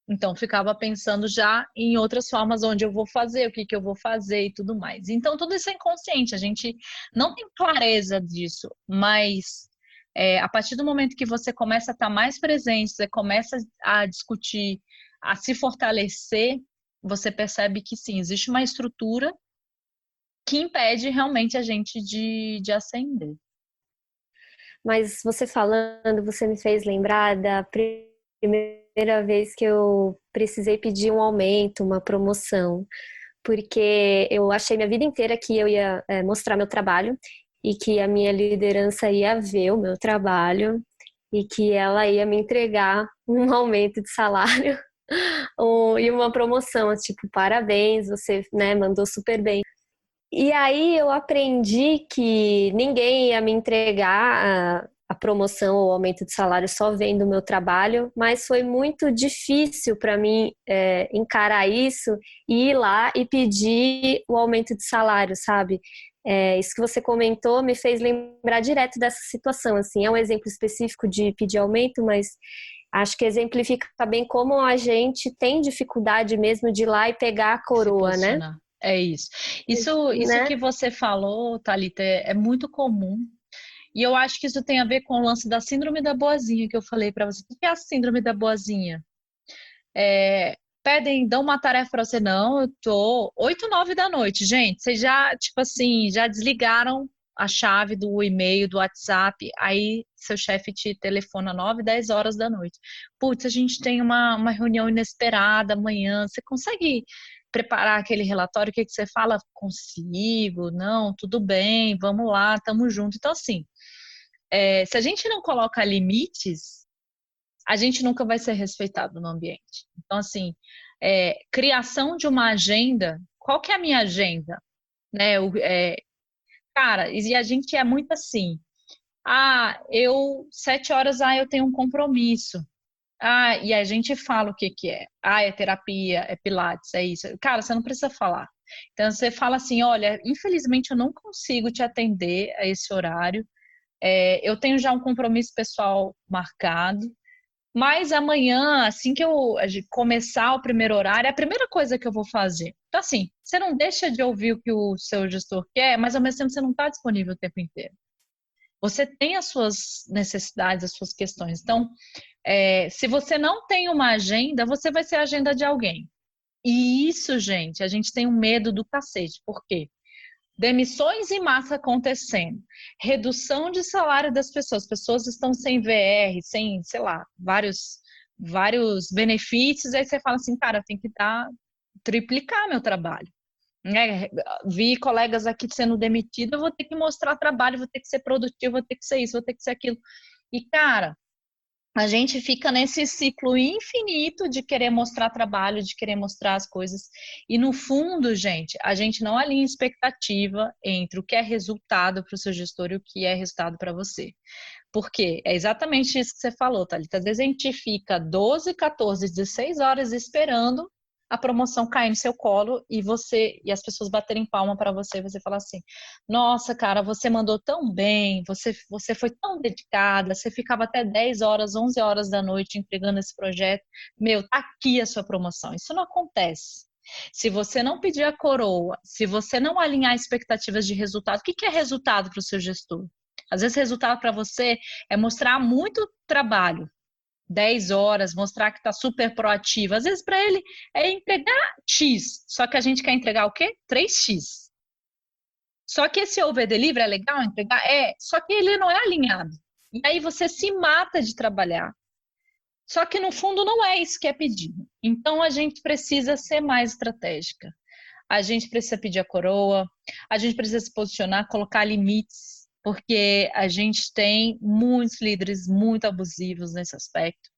Então, ficava pensando já em outras formas onde eu vou fazer, o que que eu vou fazer e tudo mais. Então, tudo isso é inconsciente, a gente não tem clareza disso, mas a partir do momento que você começa a estar mais presente, você começa a discutir, a se fortalecer, você percebe que sim, existe uma estrutura que impede realmente a gente de ascender. Mas você falando, você me fez lembrar da primeira vez que eu precisei pedir um aumento, uma promoção, porque eu achei minha vida inteira que eu ia mostrar meu trabalho e que a minha liderança ia ver o meu trabalho e que ela ia me entregar um aumento de salário e uma promoção, tipo, parabéns, você, né, mandou super bem. E aí eu aprendi que ninguém ia me entregar a promoção ou aumento de salário só vendo o meu trabalho, mas foi muito difícil para mim encarar isso e ir lá e pedir o aumento de salário, sabe? Isso que você comentou me fez lembrar direto dessa situação, assim, é um exemplo específico de pedir aumento, mas acho que exemplifica bem como a gente tem dificuldade mesmo de ir lá e pegar a coroa, né? É isso. Isso Né? que você falou, Thalita, é muito comum. E eu acho que isso tem a ver com o lance da síndrome da boazinha que eu falei para você. O que é a síndrome da boazinha? Dão uma tarefa para você, não, eu tô 8, 9 da noite, gente. Vocês já, tipo assim, já desligaram a chave do e-mail, do WhatsApp, aí seu chefe te telefona 9, 10 horas da noite. Putz, a gente tem uma reunião inesperada amanhã, você consegue preparar aquele relatório? O que que você fala? Consigo, não, tudo bem, vamos lá, tamo junto. Então, assim, se a gente não coloca limites, a gente nunca vai ser respeitado no ambiente. Então, assim, criação de uma agenda, qual que é a minha agenda? Né? Cara, e a gente é muito assim, 7 horas, eu tenho um compromisso. E a gente fala o que que é. É terapia, é pilates, é isso. Cara, você não precisa falar. Então, você fala assim, olha, infelizmente eu não consigo te atender a esse horário. Eu tenho já um compromisso pessoal marcado, mas amanhã, assim que a gente começar o primeiro horário, é a primeira coisa que eu vou fazer. Então, assim, você não deixa de ouvir o que o seu gestor quer, mas ao mesmo tempo você não está disponível o tempo inteiro. Você tem as suas necessidades, as suas questões. Então, se você não tem uma agenda, você vai ser a agenda de alguém. E isso, gente, a gente tem um medo do cacete. Por quê? Demissões em massa acontecendo, redução de salário das pessoas estão sem VR, sem, sei lá, vários benefícios, aí você fala assim, cara, eu tenho que triplicar meu trabalho. Né? Vi colegas aqui sendo demitidos, eu vou ter que mostrar trabalho, vou ter que ser produtivo, vou ter que ser isso, vou ter que ser aquilo. E, cara, a gente fica nesse ciclo infinito de querer mostrar trabalho, de querer mostrar as coisas. E no fundo, gente, a gente não alinha expectativa entre o que é resultado para o seu gestor e o que é resultado para você. Porque é exatamente isso que você falou, Thalita. Às vezes a gente fica 12, 14, 16 horas esperando a promoção cair no seu colo e as pessoas baterem palma para você, você falar assim: nossa, cara, você mandou tão bem, você foi tão dedicada, você ficava até 10 horas, 11 horas da noite entregando esse projeto. Meu, tá aqui a sua promoção. Isso não acontece. Se você não pedir a coroa, se você não alinhar expectativas de resultado, o que é resultado para o seu gestor? Às vezes, resultado para você é mostrar muito trabalho, 10 horas, mostrar que está super proativo. Às vezes, para ele, é entregar X, só que a gente quer entregar o quê? 3X. Só que esse over delivery é legal entregar? Só que ele não é alinhado. E aí você se mata de trabalhar. Só que no fundo não é isso que é pedido. Então a gente precisa ser mais estratégica. A gente precisa pedir a coroa, a gente precisa se posicionar, colocar limites, porque a gente tem muitos líderes muito abusivos nesse aspecto,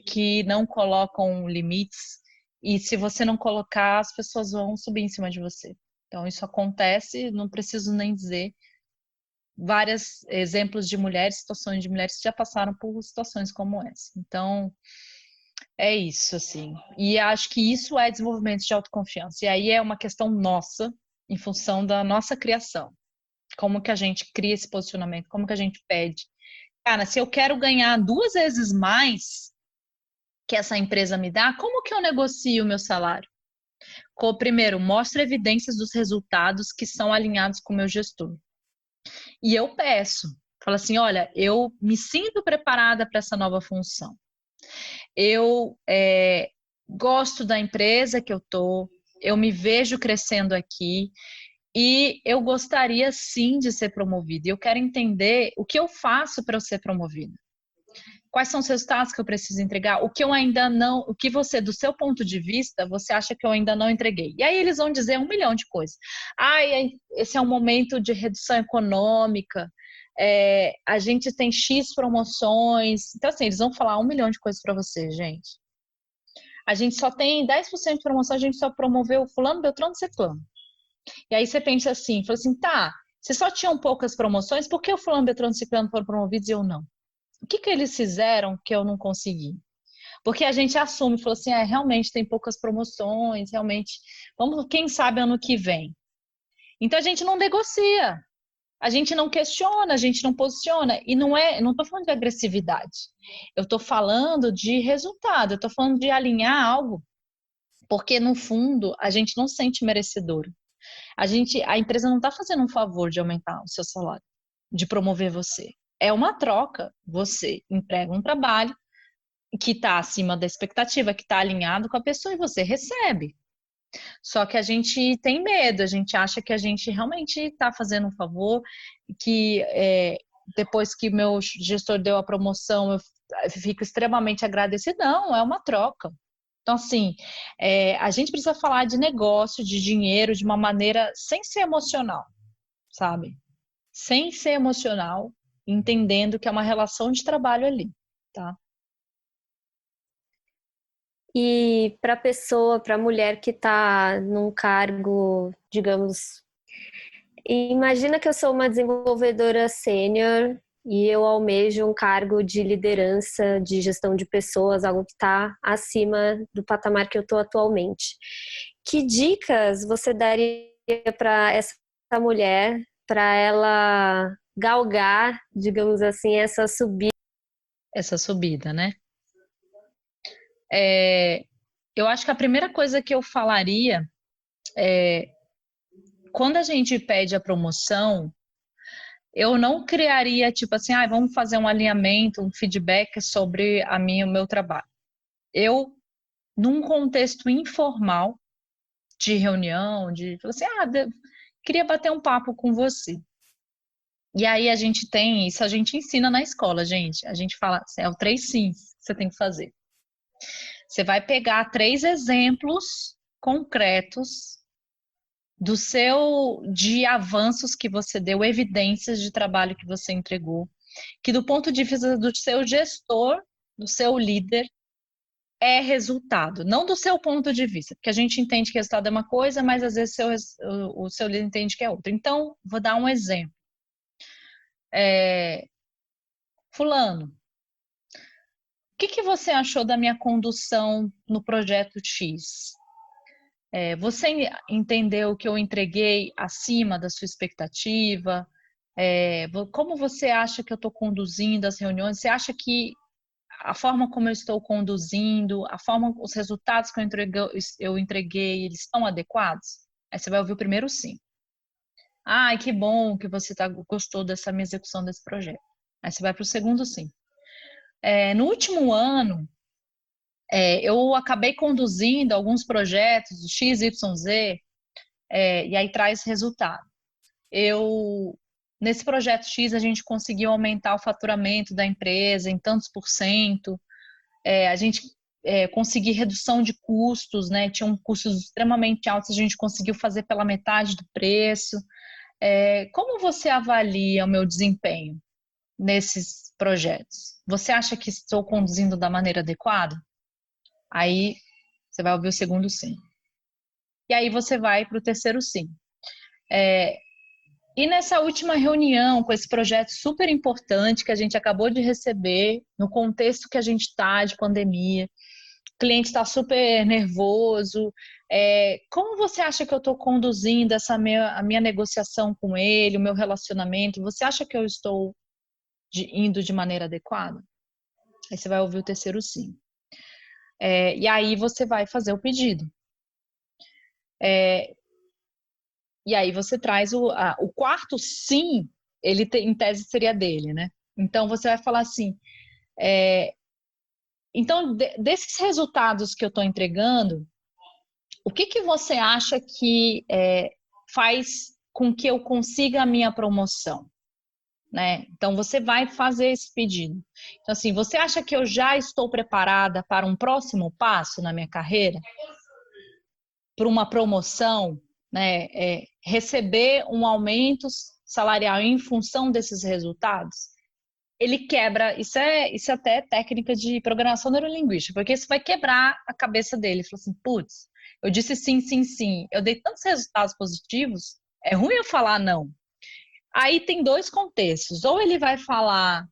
que não colocam limites, e se você não colocar, as pessoas vão subir em cima de você. Então, isso acontece, não preciso nem dizer, vários exemplos de mulheres, situações de mulheres que já passaram por situações como essa. Então, é isso, assim. E acho que isso é desenvolvimento de autoconfiança. E aí é uma questão nossa, em função da nossa criação. Como que a gente cria esse posicionamento? Como que a gente pede? cara, se eu quero ganhar 2 vezes mais que essa empresa me dá, como que eu negocio o meu salário? Primeiro, mostra evidências dos resultados que são alinhados com o meu gestor. E eu peço, falo assim, olha, eu me sinto preparada para essa nova função. Eu gosto da empresa que eu tô, eu me vejo crescendo aqui e eu gostaria sim de ser promovida. Eu quero entender o que eu faço para eu ser promovida. Quais são os resultados que eu preciso entregar? O que eu ainda não, o que você, do seu ponto de vista, você acha que eu ainda não entreguei? E aí eles vão dizer 1 milhão de coisas. Esse é um momento de redução econômica, a gente tem X promoções. Então, assim, eles vão falar 1 milhão de coisas para você, gente. A gente só tem 10% de promoção, a gente só promoveu fulano, beltrano, ciclano. E aí você pensa assim, fala assim, tá, vocês só tinham poucas promoções, por que o fulano, beltrano, ciclano foram promovidos e eu não? O que eles fizeram que eu não consegui? Porque a gente assume, falou assim, realmente tem poucas promoções, realmente, vamos, quem sabe ano que vem. Então a gente não negocia, a gente não questiona, a gente não posiciona. E não estou falando de agressividade, eu estou falando de resultado, eu estou falando de alinhar algo, porque no fundo a gente não se sente merecedor. A empresa não está fazendo um favor de aumentar o seu salário, de promover você. É uma troca. Você entrega um trabalho que está acima da expectativa, que está alinhado com a pessoa e você recebe. Só que a gente tem medo, a gente acha que a gente realmente está fazendo um favor, que depois que meu gestor deu a promoção, eu fico extremamente agradecida. Não, é uma troca. Então, assim, a gente precisa falar de negócio, de dinheiro, de uma maneira sem ser emocional, sabe? Sem ser emocional, entendendo que é uma relação de trabalho ali, tá? E para pessoa, para mulher que está num cargo, digamos, imagina que eu sou uma desenvolvedora sênior e eu almejo um cargo de liderança, de gestão de pessoas, algo que está acima do patamar que eu estou atualmente. Que dicas você daria para essa mulher, para ela galgar, digamos assim, essa subida? Essa subida, né? Eu acho que a primeira coisa que eu falaria quando a gente pede a promoção, eu não criaria tipo assim, vamos fazer um alinhamento, um feedback sobre o meu trabalho. Eu, num contexto informal de reunião, falar assim, queria bater um papo com você. E aí a gente tem isso, a gente ensina na escola, gente. A gente fala, é o 3 sims que você tem que fazer. Você vai pegar 3 exemplos concretos de avanços que você deu, evidências de trabalho que você entregou, que do ponto de vista do seu gestor, do seu líder, é resultado, não do seu ponto de vista, porque a gente entende que resultado é uma coisa, mas às vezes o seu líder entende que é outra. Então, vou dar um exemplo. Fulano, o que você achou da minha condução no projeto X? Você entendeu que eu entreguei acima da sua expectativa? Como você acha que eu estou conduzindo as reuniões? Você acha que a forma como eu estou conduzindo, os resultados que eu entreguei, eles estão adequados? Aí você vai ouvir o primeiro sim. Que bom que você gostou dessa minha execução desse projeto. Aí você vai para o segundo sim. No último ano, eu acabei conduzindo alguns projetos do XYZ, e aí traz resultado. Nesse projeto X, a gente conseguiu aumentar o faturamento da empresa em tantos %. A gente conseguiu redução de custos, né? Tinham custos extremamente altos, a gente conseguiu fazer pela metade do preço. Como você avalia o meu desempenho nesses projetos? Você acha que estou conduzindo da maneira adequada? Aí você vai ouvir o segundo sim. E aí você vai para o terceiro sim. E nessa última reunião, com esse projeto super importante que a gente acabou de receber, no contexto que a gente está de pandemia, o cliente está super nervoso, como você acha que eu estou conduzindo a minha negociação com ele, o meu relacionamento? Você acha que eu estou indo de maneira adequada? Aí você vai ouvir o terceiro sim. E aí você vai fazer o pedido. E aí você traz o quarto sim, ele em tese seria dele, né? Então você vai falar assim, então desses resultados que eu estou entregando, o que você acha que faz com que eu consiga a minha promoção? Né? Então você vai fazer esse pedido. Então assim, você acha que eu já estou preparada para um próximo passo na minha carreira? Para uma promoção, né? Receber um aumento salarial em função desses resultados? Ele quebra, isso até técnica de programação neurolinguística, porque isso vai quebrar a cabeça dele. Ele falou assim, putz, eu disse sim, sim, sim, eu dei tantos resultados positivos, é ruim eu falar não. Aí tem dois contextos, ou ele vai falar,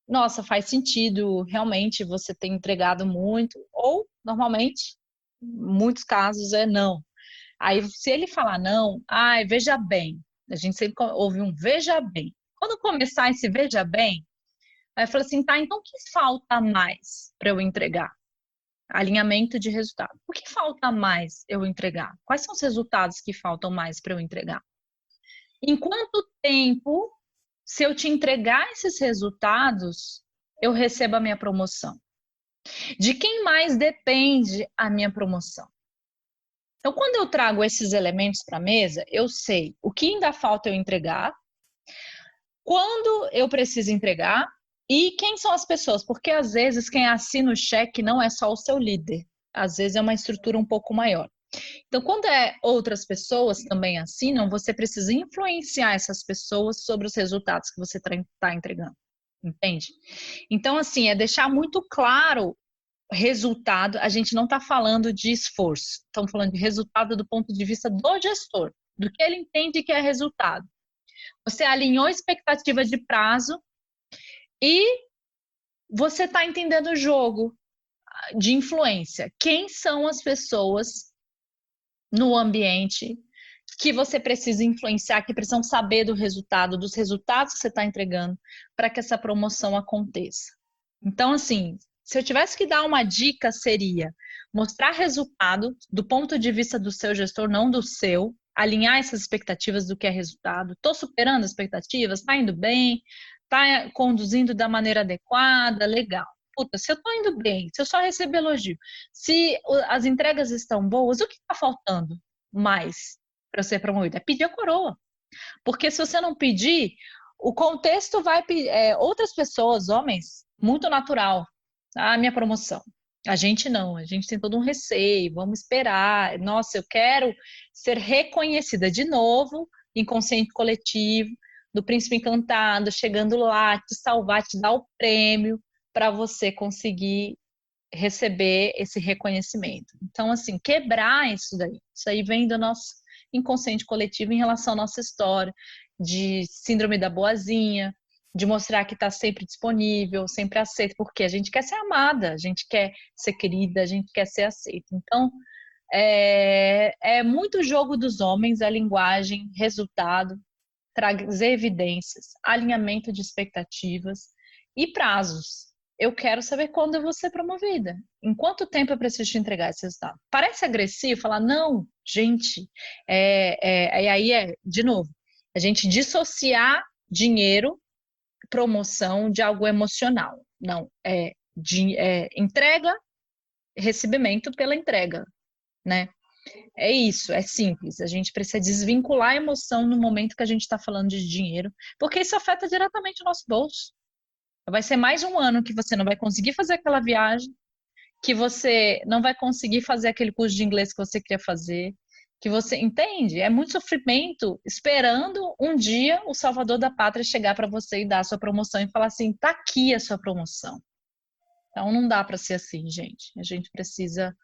nossa, faz sentido, realmente você tem entregado muito, ou normalmente, em muitos casos é não. Aí se ele falar não, veja bem, a gente sempre ouve um veja bem. Quando começar esse veja bem, aí fala assim, tá, então o que falta mais para eu entregar? Alinhamento de resultado. O que falta mais eu entregar? Quais são os resultados que faltam mais para eu entregar? Em quanto tempo, se eu te entregar esses resultados, eu recebo a minha promoção? De quem mais depende a minha promoção? Então, quando eu trago esses elementos para a mesa, eu sei o que ainda falta eu entregar, quando eu preciso entregar e quem são as pessoas, porque às vezes quem assina o cheque não é só o seu líder, às vezes é uma estrutura um pouco maior. Então, quando outras pessoas também assinam, você precisa influenciar essas pessoas sobre os resultados que você está entregando, entende? Então, assim, é deixar muito claro resultado, a gente não está falando de esforço, estamos falando de resultado do ponto de vista do gestor, do que ele entende que é resultado. Você alinhou expectativa de prazo e você está entendendo o jogo de influência. Quem são as pessoas no ambiente que você precisa influenciar, que precisam saber do resultado, dos resultados que você está entregando para que essa promoção aconteça. Então, assim, se eu tivesse que dar uma dica, seria mostrar resultado do ponto de vista do seu gestor, não do seu, alinhar essas expectativas do que é resultado. Estou superando as expectativas? Está indo bem? Está conduzindo da maneira adequada? Legal. Puta, se eu estou indo bem, se eu só receber elogio, se as entregas estão boas, o que está faltando mais para eu ser promovido? É pedir a coroa. Porque se você não pedir, o contexto vai pedir. Outras pessoas, homens, muito natural, a minha promoção. A gente não, a gente tem todo um receio, vamos esperar. Nossa, eu quero ser reconhecida de novo, inconsciente coletivo, do príncipe encantado, chegando lá, te salvar, te dar o prêmio para você conseguir receber esse reconhecimento. Então, assim, quebrar isso aí vem do nosso inconsciente coletivo em relação à nossa história, de síndrome da boazinha, de mostrar que está sempre disponível, sempre aceito, porque a gente quer ser amada, a gente quer ser querida, a gente quer ser aceita. Então, é muito jogo dos homens, a linguagem, resultado, trazer evidências, alinhamento de expectativas e prazos. Eu quero saber quando eu vou ser promovida. Em quanto tempo eu preciso te entregar esse resultado? Parece agressivo falar, não, gente. E aí de novo, a gente dissociar dinheiro, promoção de algo emocional. Não, entrega, recebimento pela entrega, né? É isso, é simples. A gente precisa desvincular a emoção no momento que a gente está falando de dinheiro, porque isso afeta diretamente o nosso bolso. Vai ser mais um ano que você não vai conseguir fazer aquela viagem, que você não vai conseguir fazer aquele curso de inglês que você queria fazer, que você entende? É muito sofrimento esperando um dia o salvador da pátria chegar para você e dar a sua promoção e falar assim, tá aqui a sua promoção. Então não dá para ser assim, gente. A gente precisa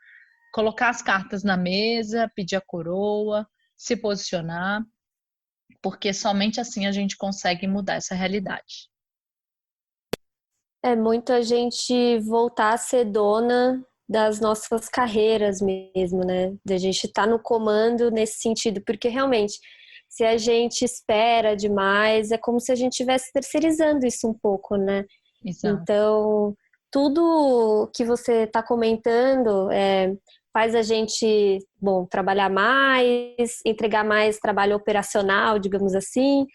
colocar as cartas na mesa, pedir a coroa, se posicionar, porque somente assim a gente consegue mudar essa realidade. É muito a gente voltar a ser dona das nossas carreiras mesmo, né? Da gente estar no comando nesse sentido, porque realmente se a gente espera demais, é como se a gente estivesse terceirizando isso um pouco, né? Exato. Então, tudo que você está comentando faz a gente, bom, trabalhar mais, entregar mais trabalho operacional, digamos assim,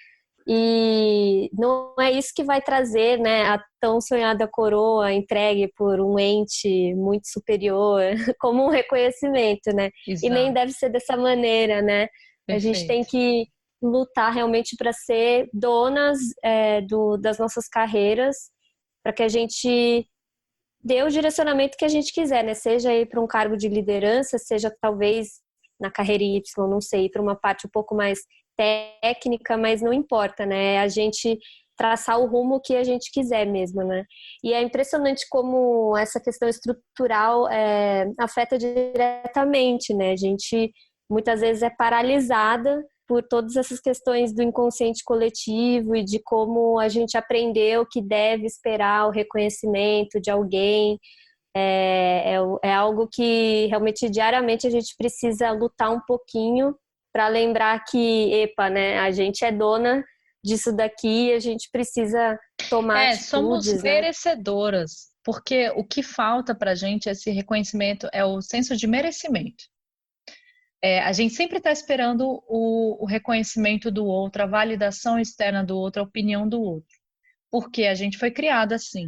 e não é isso que vai trazer, né, a tão sonhada coroa entregue por um ente muito superior, como um reconhecimento, né? E nem Exato. deve ser dessa maneira, né? A gente tem Perfeito. que lutar realmente para ser donas das nossas carreiras, para que a gente dê o direcionamento que a gente quiser, né? Seja ir para um cargo de liderança, seja talvez na carreira Y, não sei, para uma parte um pouco mais técnica, mas não importa, né? A gente traçar o rumo que a gente quiser mesmo, né? E é impressionante como essa questão estrutural afeta diretamente, né? A gente muitas vezes é paralisada por todas essas questões do inconsciente coletivo e de como a gente aprendeu que deve esperar o reconhecimento de alguém. É algo que realmente diariamente a gente precisa lutar um pouquinho para lembrar que, epa, né, a gente é dona disso daqui e a gente precisa tomar Somos atitudes, né? merecedoras, porque o que falta para a gente, esse reconhecimento, é o senso de merecimento. A gente sempre está esperando o reconhecimento do outro, a validação externa do outro, a opinião do outro, porque a gente foi criado assim.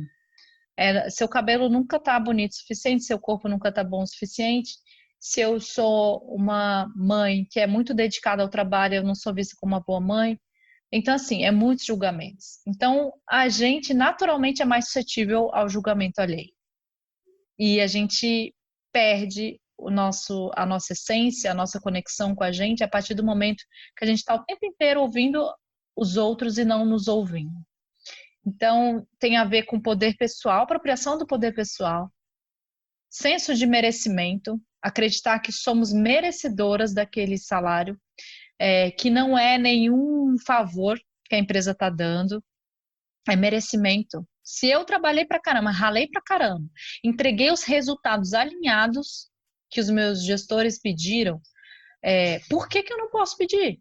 Seu cabelo nunca está bonito o suficiente, seu corpo nunca está bom o suficiente. Se eu sou uma mãe que é muito dedicada ao trabalho, eu não sou vista como uma boa mãe. Então, assim, muitos julgamentos. Então, a gente naturalmente é mais suscetível ao julgamento alheio. E a gente perde a nossa essência, a nossa conexão com a gente a partir do momento que a gente está o tempo inteiro ouvindo os outros e não nos ouvindo. Então, tem a ver com poder pessoal, apropriação do poder pessoal, senso de merecimento, acreditar que somos merecedoras daquele salário, que não é nenhum favor que a empresa está dando, é merecimento. Se eu trabalhei pra caramba, ralei pra caramba, entreguei os resultados alinhados que os meus gestores pediram, por que eu não posso pedir?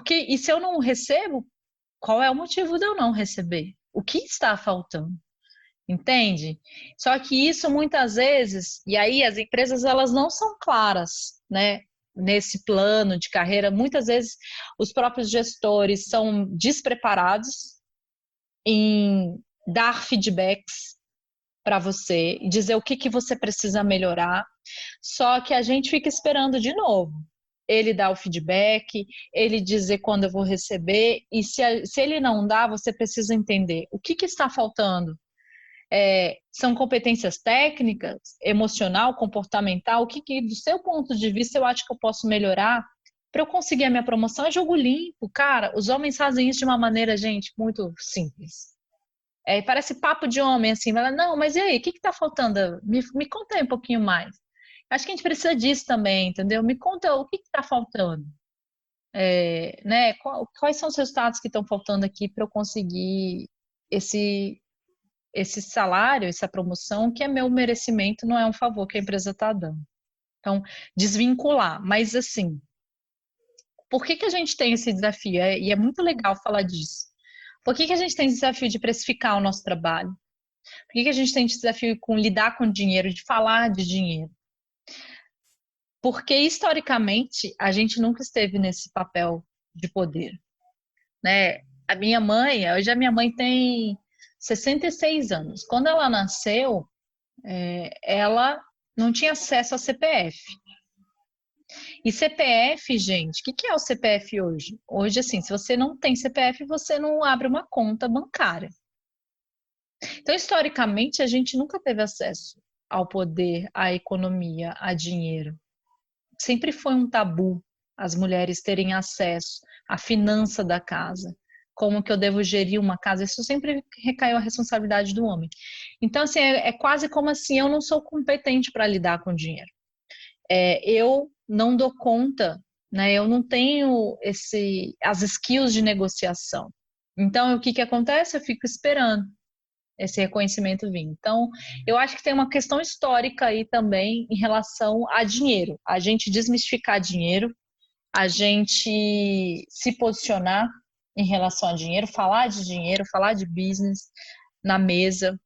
E se eu não recebo, qual é o motivo de eu não receber? O que está faltando? Entende? Só que isso muitas vezes, e aí as empresas elas não são claras, né? Nesse plano de carreira, muitas vezes os próprios gestores são despreparados em dar feedbacks para você e dizer o que você precisa melhorar. Só que a gente fica esperando de novo. Ele dá o feedback, ele dizer quando eu vou receber, e se ele não dá, você precisa entender o que está faltando. São competências técnicas, emocional, comportamental, o que do seu ponto de vista eu acho que eu posso melhorar para eu conseguir a minha promoção? É jogo limpo, cara. Os homens fazem isso de uma maneira, gente, muito simples. Parece papo de homem, assim, não, mas e aí, o que está faltando? Me conta aí um pouquinho mais. Acho que a gente precisa disso também, entendeu? Me conta o que está faltando. Né? Quais são os resultados que estão faltando aqui para eu conseguir esse salário, essa promoção, que é meu merecimento, não é um favor que a empresa está dando. Então, desvincular. Mas, assim, por que a gente tem esse desafio? E é muito legal falar disso. Por que a gente tem esse desafio de precificar o nosso trabalho? Por que a gente tem esse desafio com lidar com dinheiro, de falar de dinheiro? Porque, historicamente, a gente nunca esteve nesse papel de poder, né? Hoje a minha mãe tem 66 anos. Quando ela nasceu, ela não tinha acesso a CPF. E CPF, gente, o que é o CPF hoje? Hoje, assim, se você não tem CPF, você não abre uma conta bancária. Então, historicamente, a gente nunca teve acesso ao poder, à economia, a dinheiro. Sempre foi um tabu as mulheres terem acesso à finança da casa. Como que eu devo gerir uma casa? Isso sempre recaiu a responsabilidade do homem. Então, assim, é quase como assim, eu não sou competente para lidar com dinheiro. Eu não dou conta, né? Eu não tenho as skills de negociação. Então, o que acontece? Eu fico esperando esse reconhecimento vir. Então, eu acho que tem uma questão histórica aí também em relação a dinheiro. A gente desmistificar dinheiro, a gente se posicionar em relação a dinheiro, falar de business na mesa.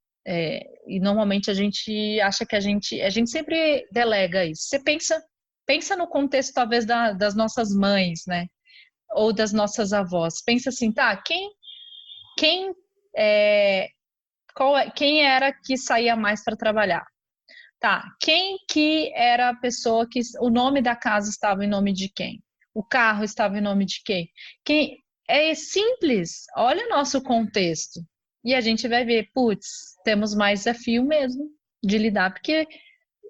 E normalmente a gente acha que a gente sempre delega isso. Você pensa no contexto talvez das nossas mães, né? Ou das nossas avós. Pensa assim, tá? Quem é, quem era que saía mais para trabalhar? Tá? Quem que era a pessoa que o nome da casa estava em nome de quem? O carro estava em nome de quem? Quem é simples. Olha o nosso contexto. E a gente vai ver, putz, temos mais desafio mesmo de lidar, porque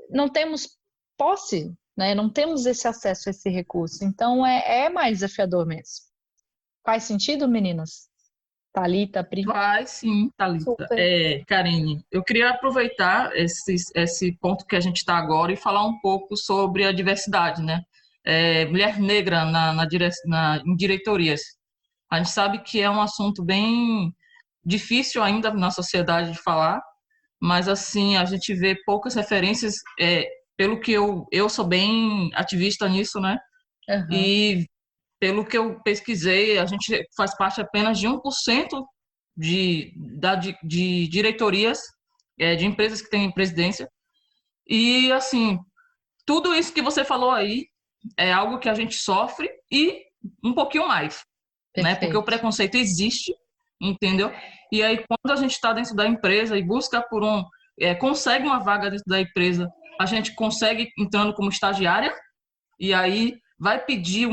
não temos posse, né? Não temos esse acesso a esse recurso. Então é mais desafiador mesmo. Faz sentido, meninas? Thalita, Pri? Vai sim, Thalita. Super. Karine, eu queria aproveitar esse ponto que a gente está agora e falar um pouco sobre a diversidade, né? Mulher negra em diretorias. A gente sabe que é um assunto bem difícil ainda na sociedade de falar, mas assim, a gente vê poucas referências, pelo que eu sou bem ativista nisso, né? Uhum. E pelo que eu pesquisei, a gente faz parte apenas de 1% de diretorias de empresas que têm presidência. E, assim, tudo isso que você falou aí é algo que a gente sofre e um pouquinho mais, né? Porque o Perfeito. preconceito existe, entendeu? E aí, quando a gente está dentro da empresa e busca consegue uma vaga dentro da empresa, a gente consegue entrando como estagiária, e aí vai pedir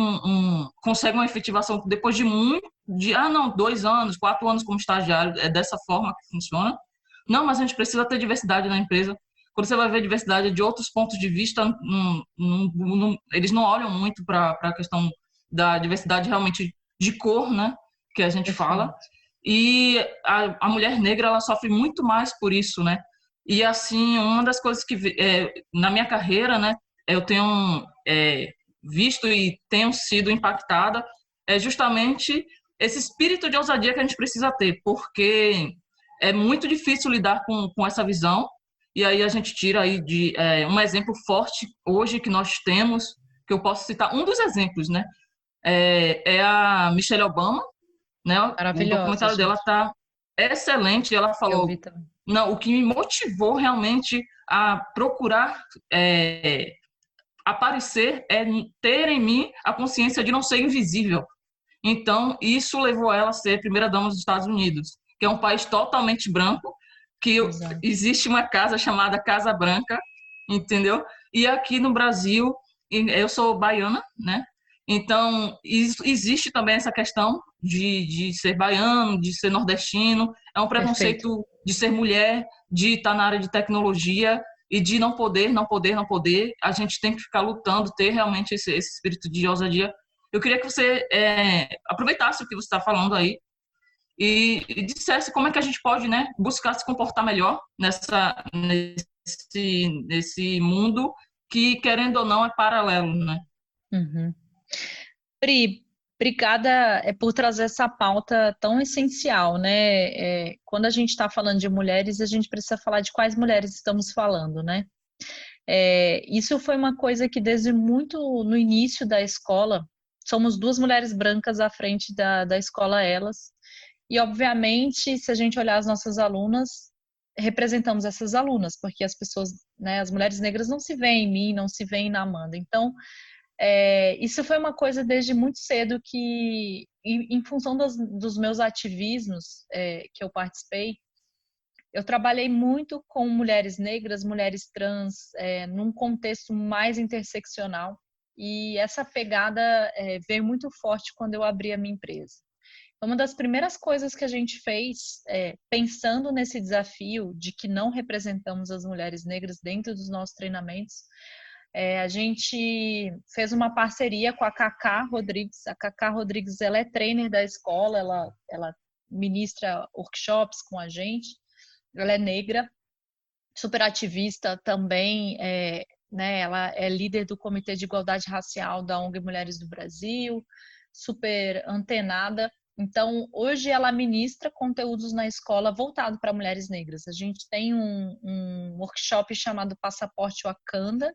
consegue uma efetivação depois de 2 anos, 4 anos como estagiário, é dessa forma que funciona. Não, mas a gente precisa ter diversidade na empresa. Quando você vai ver diversidade de outros pontos de vista, eles não olham muito para a questão da diversidade realmente de cor, né, que a gente fala. Perfeito. E a mulher negra, ela sofre muito mais por isso, né? E assim, uma das coisas que na minha carreira, né, eu tenho visto e tenho sido impactada é justamente esse espírito de ousadia que a gente precisa ter, porque é muito difícil lidar com essa visão, e aí a gente tira aí um exemplo forte hoje que nós temos, que eu posso citar, um dos exemplos, né? É a Michelle Obama, né? O Maravilhosa, documentário dela gente. está excelente, ela Eu falou, vi também. não, o que me motivou realmente a procurar aparecer é ter em mim a consciência de não ser invisível. Então, isso levou ela a ser primeira-dama dos Estados Unidos, que é um país totalmente branco, que Exato. existe uma casa chamada Casa Branca, entendeu? E aqui no Brasil, eu sou baiana, né? Então, existe também essa questão de ser baiano, de ser nordestino, é um Perfeito. preconceito de ser mulher, de estar na área de tecnologia e de não poder, não poder, não poder. A gente tem que ficar lutando, ter realmente esse espírito de ousadia. Eu queria que você aproveitasse o que você está falando aí e dissesse como é que a gente pode, né, buscar se comportar melhor nesse mundo que, querendo ou não, é paralelo, né? Uhum. Pri, obrigada por trazer essa pauta tão essencial, né? Quando a gente está falando de mulheres, a gente precisa falar de quais mulheres estamos falando, né? Isso foi uma coisa que desde muito no início da escola, somos duas mulheres brancas à frente da escola elas, e obviamente, se a gente olhar as nossas alunas, representamos essas alunas, porque as pessoas, né, as mulheres negras não se veem em mim, não se veem na Amanda. Então, isso foi uma coisa desde muito cedo que, em função dos meus ativismos que eu participei, eu trabalhei muito com mulheres negras, mulheres trans, num contexto mais interseccional, e essa pegada veio muito forte quando eu abri a minha empresa. Uma das primeiras coisas que a gente fez, pensando nesse desafio de que não representamos as mulheres negras dentro dos nossos treinamentos, a gente fez uma parceria com a Cacá Rodrigues. A Cacá Rodrigues, ela é trainer da escola, ela ministra workshops com a gente. Ela é negra, super ativista também, né? Ela é líder do Comitê de Igualdade Racial da ONG Mulheres do Brasil, super antenada. Então, hoje ela ministra conteúdos na escola voltado para mulheres negras. A gente tem um workshop chamado Passaporte Wakanda,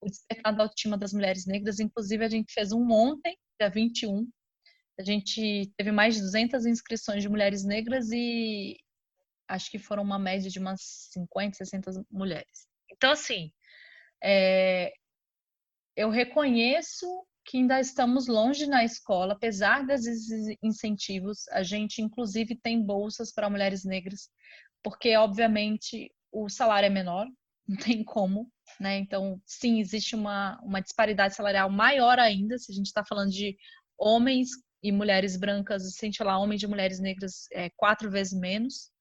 o despertar da autoestima das mulheres negras. Inclusive, a gente fez um ontem, dia 21. A gente teve mais de 200 inscrições de mulheres negras e acho que foram uma média de umas 50, 60 mulheres. Então, assim, eu reconheço que ainda estamos longe na escola, apesar desses incentivos. A gente, inclusive, tem bolsas para mulheres negras, porque, obviamente, o salário é menor, não tem como, né? Então, sim, existe uma disparidade salarial maior ainda, se a gente está falando de homens e mulheres brancas, se a gente falar homens e mulheres negras, 4 vezes menos.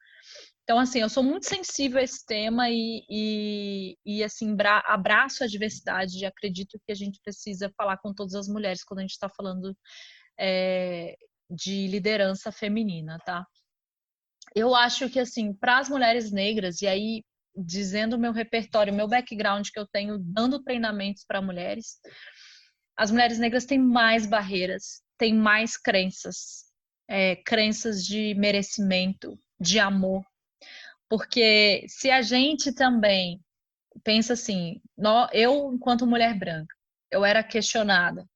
Então, assim, eu sou muito sensível a esse tema e assim, abraço a diversidade e acredito que a gente precisa falar com todas as mulheres quando a gente está falando de liderança feminina, tá? Eu acho que, assim, para as mulheres negras, e aí, dizendo o meu repertório, o meu background que eu tenho dando treinamentos para mulheres, as mulheres negras têm mais barreiras, têm mais crenças, crenças de merecimento, de amor. Porque se a gente também pensa assim, eu, enquanto mulher branca, eu era questionada,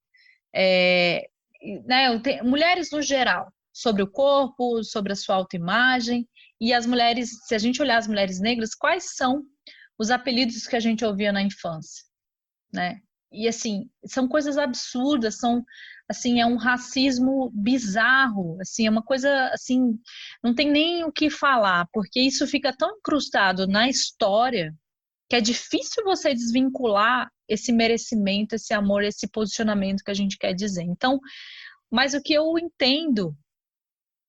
né, mulheres no geral, sobre o corpo, sobre a sua autoimagem, e as mulheres, se a gente olhar as mulheres negras, quais são os apelidos que a gente ouvia na infância, né? E assim, são coisas absurdas, são assim, é um racismo bizarro, assim, é uma coisa assim, não tem nem o que falar, porque isso fica tão incrustado na história que é difícil você desvincular esse merecimento, esse amor, esse posicionamento que a gente quer dizer. Então, mas o que eu entendo,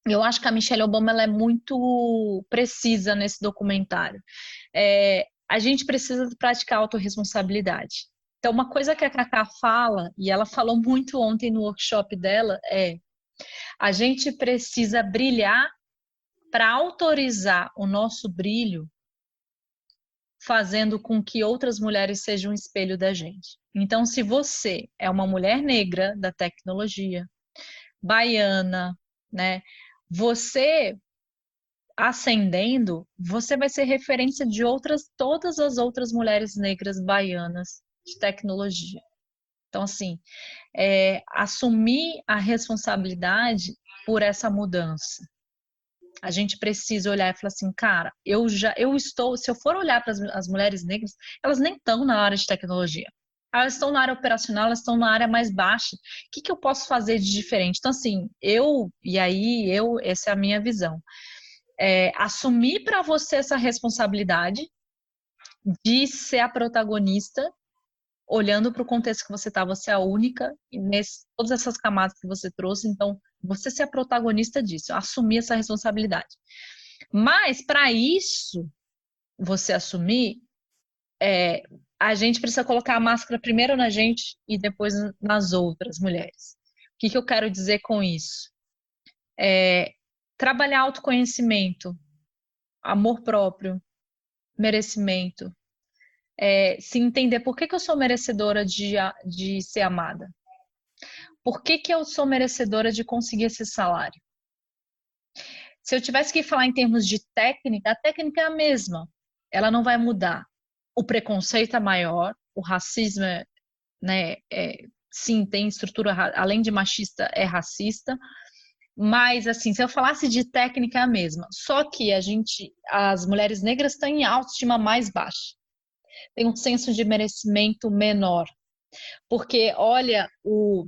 eu acho que a Michelle Obama ela é muito precisa nesse documentário. A gente precisa praticar autorresponsabilidade. Então, uma coisa que a Cacá fala, e ela falou muito ontem no workshop dela, a gente precisa brilhar para autorizar o nosso brilho, fazendo com que outras mulheres sejam um espelho da gente. Então, se você é uma mulher negra da tecnologia, baiana, né, você ascendendo, você vai ser referência de todas as outras mulheres negras baianas de tecnologia. Então, assim, assumir a responsabilidade por essa mudança. A gente precisa olhar e falar assim, cara, se eu for olhar para as mulheres negras, elas nem estão na área de tecnologia. Elas estão na área operacional, elas estão na área mais baixa. O que eu posso fazer de diferente? Então, assim, essa é a minha visão. Assumir para você essa responsabilidade de ser a protagonista, olhando para o contexto que você está, você é a única, e todas essas camadas que você trouxe, então, você ser a protagonista disso, assumir essa responsabilidade. Mas, para isso, você assumir, a gente precisa colocar a máscara primeiro na gente e depois nas outras mulheres. O que eu quero dizer com isso? Trabalhar autoconhecimento, amor próprio, merecimento, se entender por que eu sou merecedora de ser amada. Por que eu sou merecedora de conseguir esse salário? Se eu tivesse que falar em termos de técnica, a técnica é a mesma. Ela não vai mudar. O preconceito é maior, o racismo sim, tem estrutura, além de machista, é racista. Mas, assim, se eu falasse de técnica, é a mesma. Só que as mulheres negras têm em autoestima mais baixa. Tem um senso de merecimento menor. Porque, olha,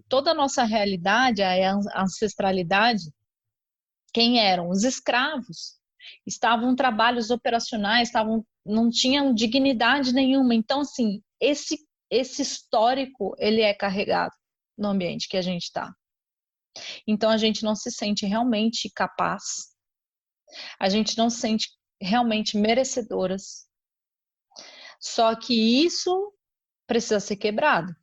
toda a nossa realidade, a ancestralidade, quem eram? Os escravos. Estavam em trabalhos operacionais, não tinham dignidade nenhuma. Então, assim, esse histórico, ele é carregado no ambiente que a gente está. Então, a gente não se sente realmente capaz, a gente não se sente realmente merecedoras. Só que isso precisa ser quebrado.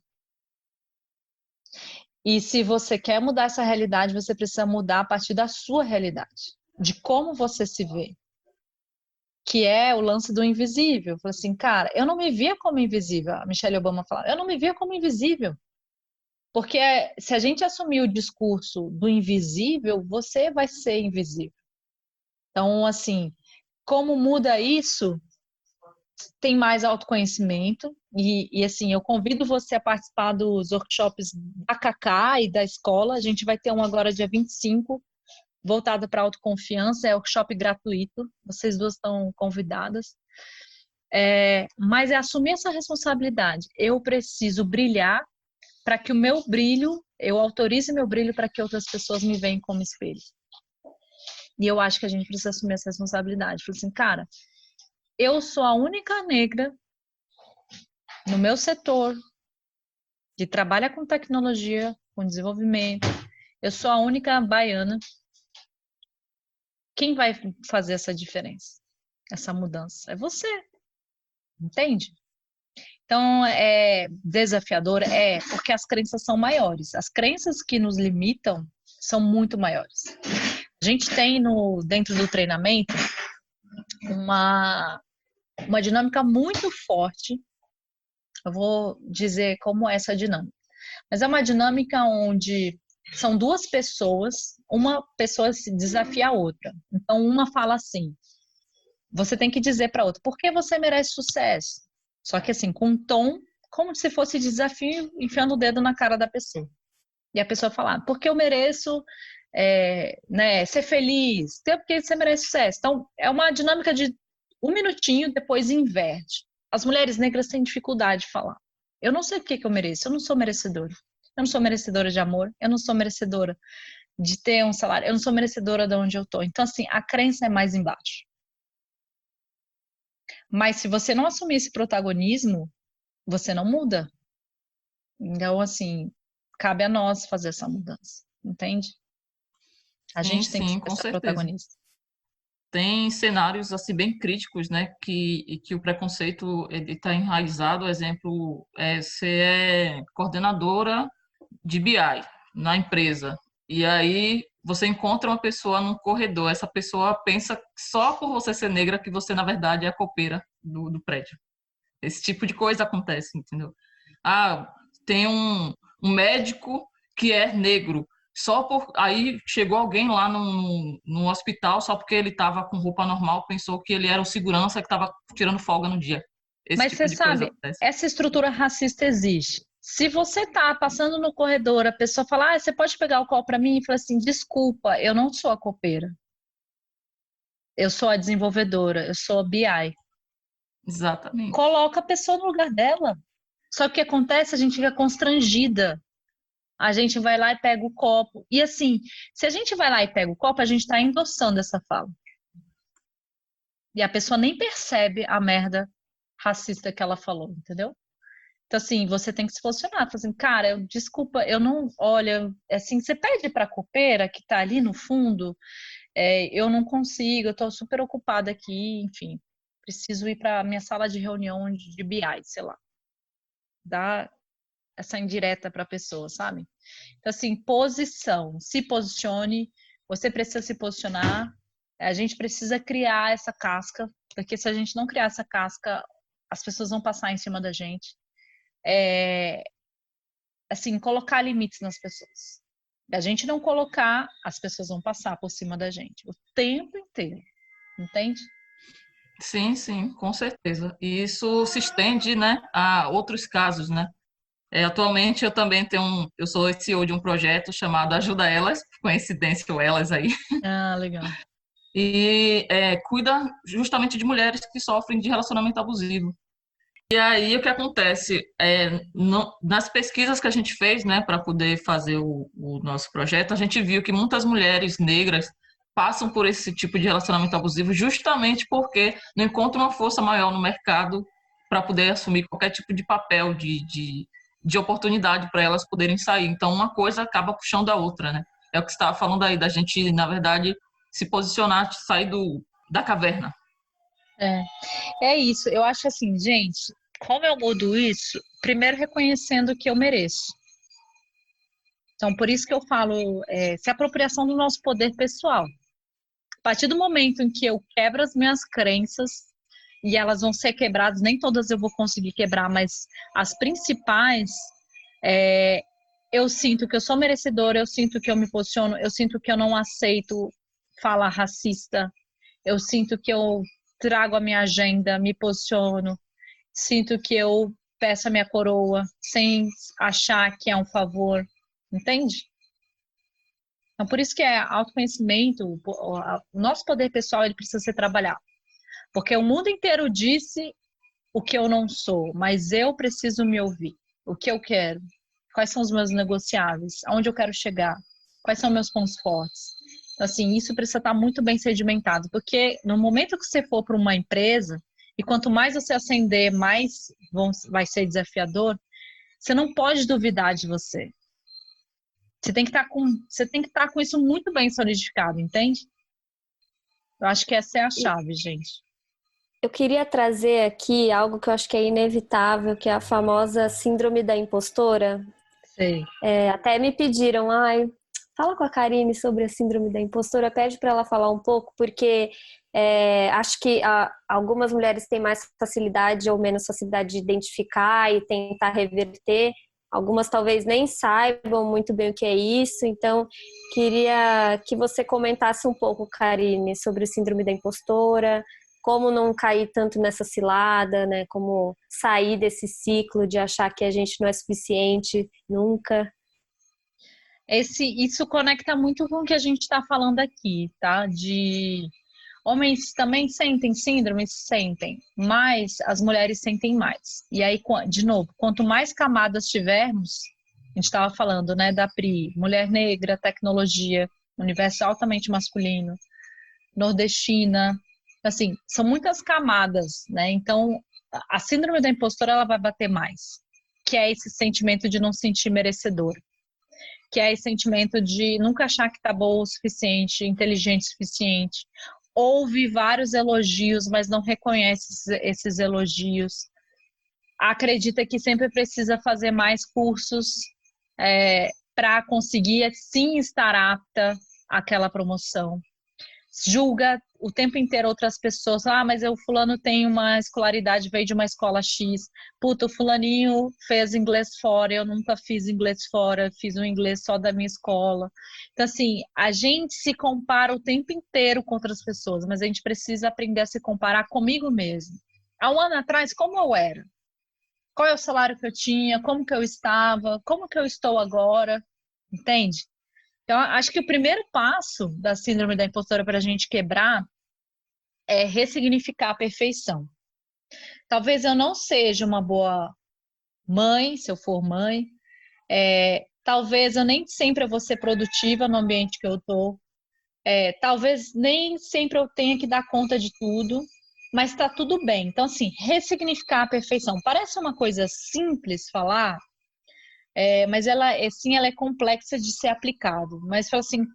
E se você quer mudar essa realidade, você precisa mudar a partir da sua realidade, de como você se vê. Que é o lance do invisível. Falei assim, cara, eu não me via como invisível. A Michelle Obama falava, eu não me via como invisível. Porque se a gente assumir o discurso do invisível, você vai ser invisível. Então, assim, como muda isso? tem mais autoconhecimento e assim, eu convido você a participar dos workshops da Cacá e da escola. A gente vai ter um agora dia 25, voltado para autoconfiança, é workshop gratuito, vocês duas estão convidadas. Mas é assumir essa responsabilidade. Eu preciso brilhar para que o meu brilho, eu autorize meu brilho para que outras pessoas me veem como espelho. E eu acho que a gente precisa assumir essa responsabilidade. Falei assim, cara, eu sou a única negra no meu setor que trabalha com tecnologia, com desenvolvimento. Eu sou a única baiana. Quem vai fazer essa diferença? Essa mudança? É você. Entende? Então, é desafiador? Porque as crenças são maiores. As crenças que nos limitam são muito maiores. A gente tem dentro do treinamento uma dinâmica muito forte. Eu vou dizer como é essa dinâmica. Mas é uma dinâmica onde são duas pessoas, uma pessoa se desafia a outra. Então, uma fala assim, você tem que dizer para a outra, por que você merece sucesso? Só que assim, com um tom como se fosse desafio, enfiando o dedo na cara da pessoa. E a pessoa fala, porque eu mereço ser feliz, porque você merece sucesso. Então, é uma dinâmica de 1 minutinho, depois inverte. As mulheres negras têm dificuldade de falar. Eu não sei o que eu mereço, eu não sou merecedora. Eu não sou merecedora de amor, eu não sou merecedora de ter um salário, eu não sou merecedora de onde eu tô. Então, assim, a crença é mais embaixo. Mas se você não assumir esse protagonismo, você não muda. Então, assim, cabe a nós fazer essa mudança, entende? A gente tem que Sim, ser com essa certeza. protagonista. Tem cenários assim bem críticos, né, que o preconceito ele está enraizado. Exemplo, você é coordenadora de BI na empresa e aí você encontra uma pessoa num corredor. Essa pessoa pensa só por você ser negra que você na verdade é a copeira do prédio. Esse tipo de coisa acontece, entendeu? Ah, tem um médico que é negro. Aí chegou alguém lá no hospital só porque ele estava com roupa normal, pensou que ele era o segurança que estava tirando folga no dia. Esse Mas tipo você de coisa sabe, acontece. essa estrutura racista existe. Se você tá passando no corredor, a pessoa fala, você pode pegar o copo para mim? E fala assim, desculpa, eu não sou a copeira. Eu sou a desenvolvedora, eu sou a BI. Exatamente. Coloca a pessoa no lugar dela. Só que o que acontece, a gente fica constrangida. A gente vai lá e pega o copo. E assim, se a gente vai lá e pega o copo, a gente está endossando essa fala. E a pessoa nem percebe a merda racista que ela falou, entendeu? Então, assim, você tem que se posicionar. Fala assim, cara, desculpa, eu não. Olha, assim, você pede para a copeira que está ali no fundo, eu não consigo, eu estou super ocupada aqui, enfim, preciso ir para a minha sala de reunião de BI, sei lá. Dá essa indireta para a pessoa, sabe? Então, assim, posição, se posicione, você precisa se posicionar, a gente precisa criar essa casca, porque se a gente não criar essa casca, as pessoas vão passar em cima da gente. Assim, colocar limites nas pessoas. A gente não colocar, as pessoas vão passar por cima da gente o tempo inteiro, entende? Sim, sim, com certeza. E isso se estende, né, a outros casos, né? Atualmente eu também eu sou CEO de um projeto chamado Ajuda Elas, coincidência ou elas aí, Ah, legal. e cuida justamente de mulheres que sofrem de relacionamento abusivo. E aí o que acontece? Nas pesquisas que a gente fez, né, para poder fazer o nosso projeto, a gente viu que muitas mulheres negras passam por esse tipo de relacionamento abusivo justamente porque não encontram uma força maior no mercado para poder assumir qualquer tipo de papel de oportunidade para elas poderem sair. Então, uma coisa acaba puxando a outra, né? É o que você estava falando aí, da gente, na verdade, se posicionar, sair da caverna. É isso. Eu acho assim, gente, como eu mudo isso? Primeiro reconhecendo que eu mereço. Então, por isso que eu falo, se apropriação do nosso poder pessoal. A partir do momento em que eu quebro as minhas crenças, e elas vão ser quebradas, nem todas eu vou conseguir quebrar, mas as principais, eu sinto que eu sou merecedora, eu sinto que eu me posiciono, eu sinto que eu não aceito fala racista, eu sinto que eu trago a minha agenda, me posiciono, sinto que eu peço a minha coroa, sem achar que é um favor, entende? Então, por isso que é autoconhecimento, o nosso poder pessoal, ele precisa ser trabalhado. Porque o mundo inteiro disse o que eu não sou, mas eu preciso me ouvir. O que eu quero? Quais são os meus negociáveis? Aonde eu quero chegar? Quais são meus pontos fortes? Então, assim, isso precisa estar muito bem sedimentado, porque no momento que você for para uma empresa, e quanto mais você ascender, mais vai ser desafiador, você não pode duvidar de você. Você tem que estar com isso muito bem solidificado, entende? Eu acho que essa é a chave, gente. Eu queria trazer aqui algo que eu acho que é inevitável, que é a famosa síndrome da impostora. Sei. Até me pediram, fala com a Karine sobre a síndrome da impostora, pede para ela falar um pouco, porque acho que algumas mulheres têm mais facilidade ou menos facilidade de identificar e tentar reverter. Algumas talvez nem saibam muito bem o que é isso, então queria que você comentasse um pouco, Karine, sobre a síndrome da impostora, como não cair tanto nessa cilada, né? Como sair desse ciclo de achar que a gente não é suficiente nunca. Isso conecta muito com o que a gente está falando aqui, tá? De homens também sentem síndrome, sentem, mas as mulheres sentem mais. E aí, de novo, quanto mais camadas tivermos, a gente estava falando, né, da Pri, mulher negra, tecnologia, universo altamente masculino, nordestina, assim, são muitas camadas, né? Então, a síndrome da impostora, ela vai bater mais, que é esse sentimento de não se sentir merecedor, que é esse sentimento de nunca achar que tá boa o suficiente, inteligente o suficiente, ouve vários elogios, mas não reconhece esses elogios, acredita que sempre precisa fazer mais cursos para conseguir sim estar apta àquela promoção. Julga o tempo inteiro outras pessoas. Mas o fulano tem uma escolaridade, veio de uma escola X. Puta, o fulaninho fez inglês fora, eu nunca fiz inglês fora, fiz um inglês só da minha escola. Então, assim, a gente se compara o tempo inteiro com outras pessoas, mas a gente precisa aprender a se comparar comigo mesmo. Há um ano atrás, como eu era? Qual é o salário que eu tinha? Como que eu estava? Como que eu estou agora? Entende? Então, acho que o primeiro passo da síndrome da impostora para a gente quebrar é ressignificar a perfeição. Talvez eu não seja uma boa mãe, se eu for mãe. Talvez eu nem sempre vou ser produtiva no ambiente que eu estou. Talvez nem sempre eu tenha que dar conta de tudo, mas está tudo bem. Então, assim, ressignificar a perfeição. Parece uma coisa simples falar, mas ela é complexa de ser aplicado. Mas, assim,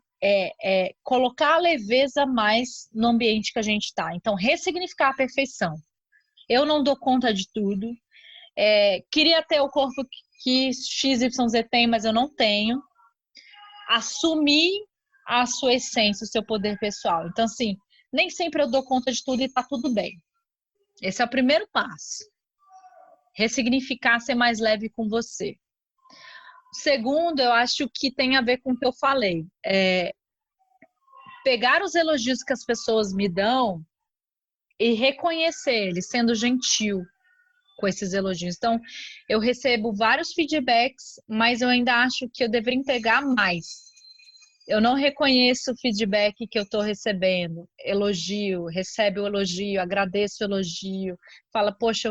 colocar a leveza mais no ambiente que a gente está. Então, ressignificar a perfeição. Eu não dou conta de tudo. Queria ter o corpo que XYZ tem, mas eu não tenho. Assumir a sua essência, o seu poder pessoal. Então, assim, nem sempre eu dou conta de tudo e tá tudo bem. Esse é o primeiro passo. Ressignificar, ser mais leve com você. Segundo, eu acho que tem a ver com o que eu falei. Pegar os elogios que as pessoas me dão e reconhecer eles, sendo gentil com esses elogios. Então, eu recebo vários feedbacks, mas eu ainda acho que eu deveria entregar mais. Eu não reconheço o feedback que eu estou recebendo. Elogio, recebe o elogio, agradeço o elogio. Fala, poxa,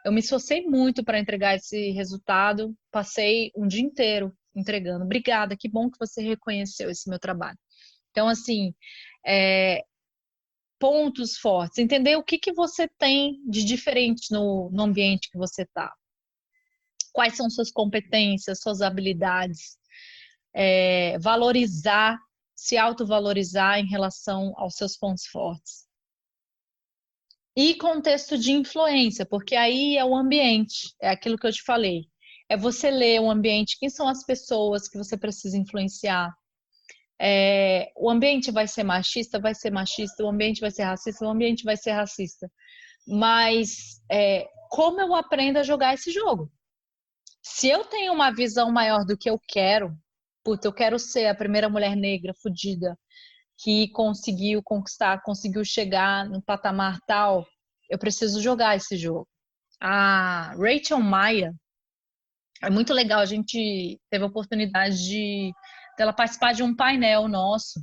eu me esforcei muito para entregar esse resultado. Passei um dia inteiro entregando. Obrigada, que bom que você reconheceu esse meu trabalho. Então, assim, pontos fortes. Entender o que você tem de diferente no ambiente que você está. Quais são suas competências, suas habilidades. Valorizar, se autovalorizar em relação aos seus pontos fortes. E contexto de influência, porque aí é o ambiente, é aquilo que eu te falei. É você ler o ambiente, quem são as pessoas que você precisa influenciar. O ambiente vai ser machista, o ambiente vai ser racista, o ambiente vai ser racista. Mas como eu aprendo a jogar esse jogo? Se eu tenho uma visão maior do que eu quero, eu quero ser a primeira mulher negra fodida que conseguiu conquistar, conseguiu chegar no patamar tal, eu preciso jogar esse jogo. A Rachel Maia, é muito legal, a gente teve a oportunidade dela participar de um painel nosso,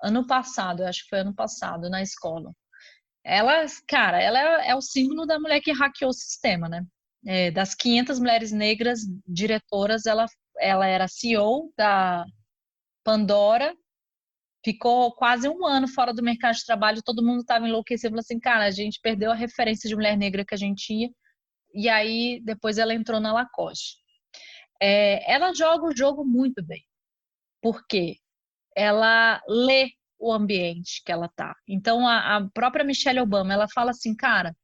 ano passado, eu acho que foi ano passado, na escola. Ela, cara, ela é o símbolo da mulher que hackeou o sistema, né? Das 500 mulheres negras diretoras, ela era CEO da Pandora, ficou quase um ano fora do mercado de trabalho, todo mundo estava enlouquecido, falou assim, cara, a gente perdeu a referência de mulher negra que a gente tinha, e aí depois ela entrou na Lacoste. Ela joga o jogo muito bem, porque ela lê o ambiente que ela tá. Então, a própria Michelle Obama, ela fala assim, cara,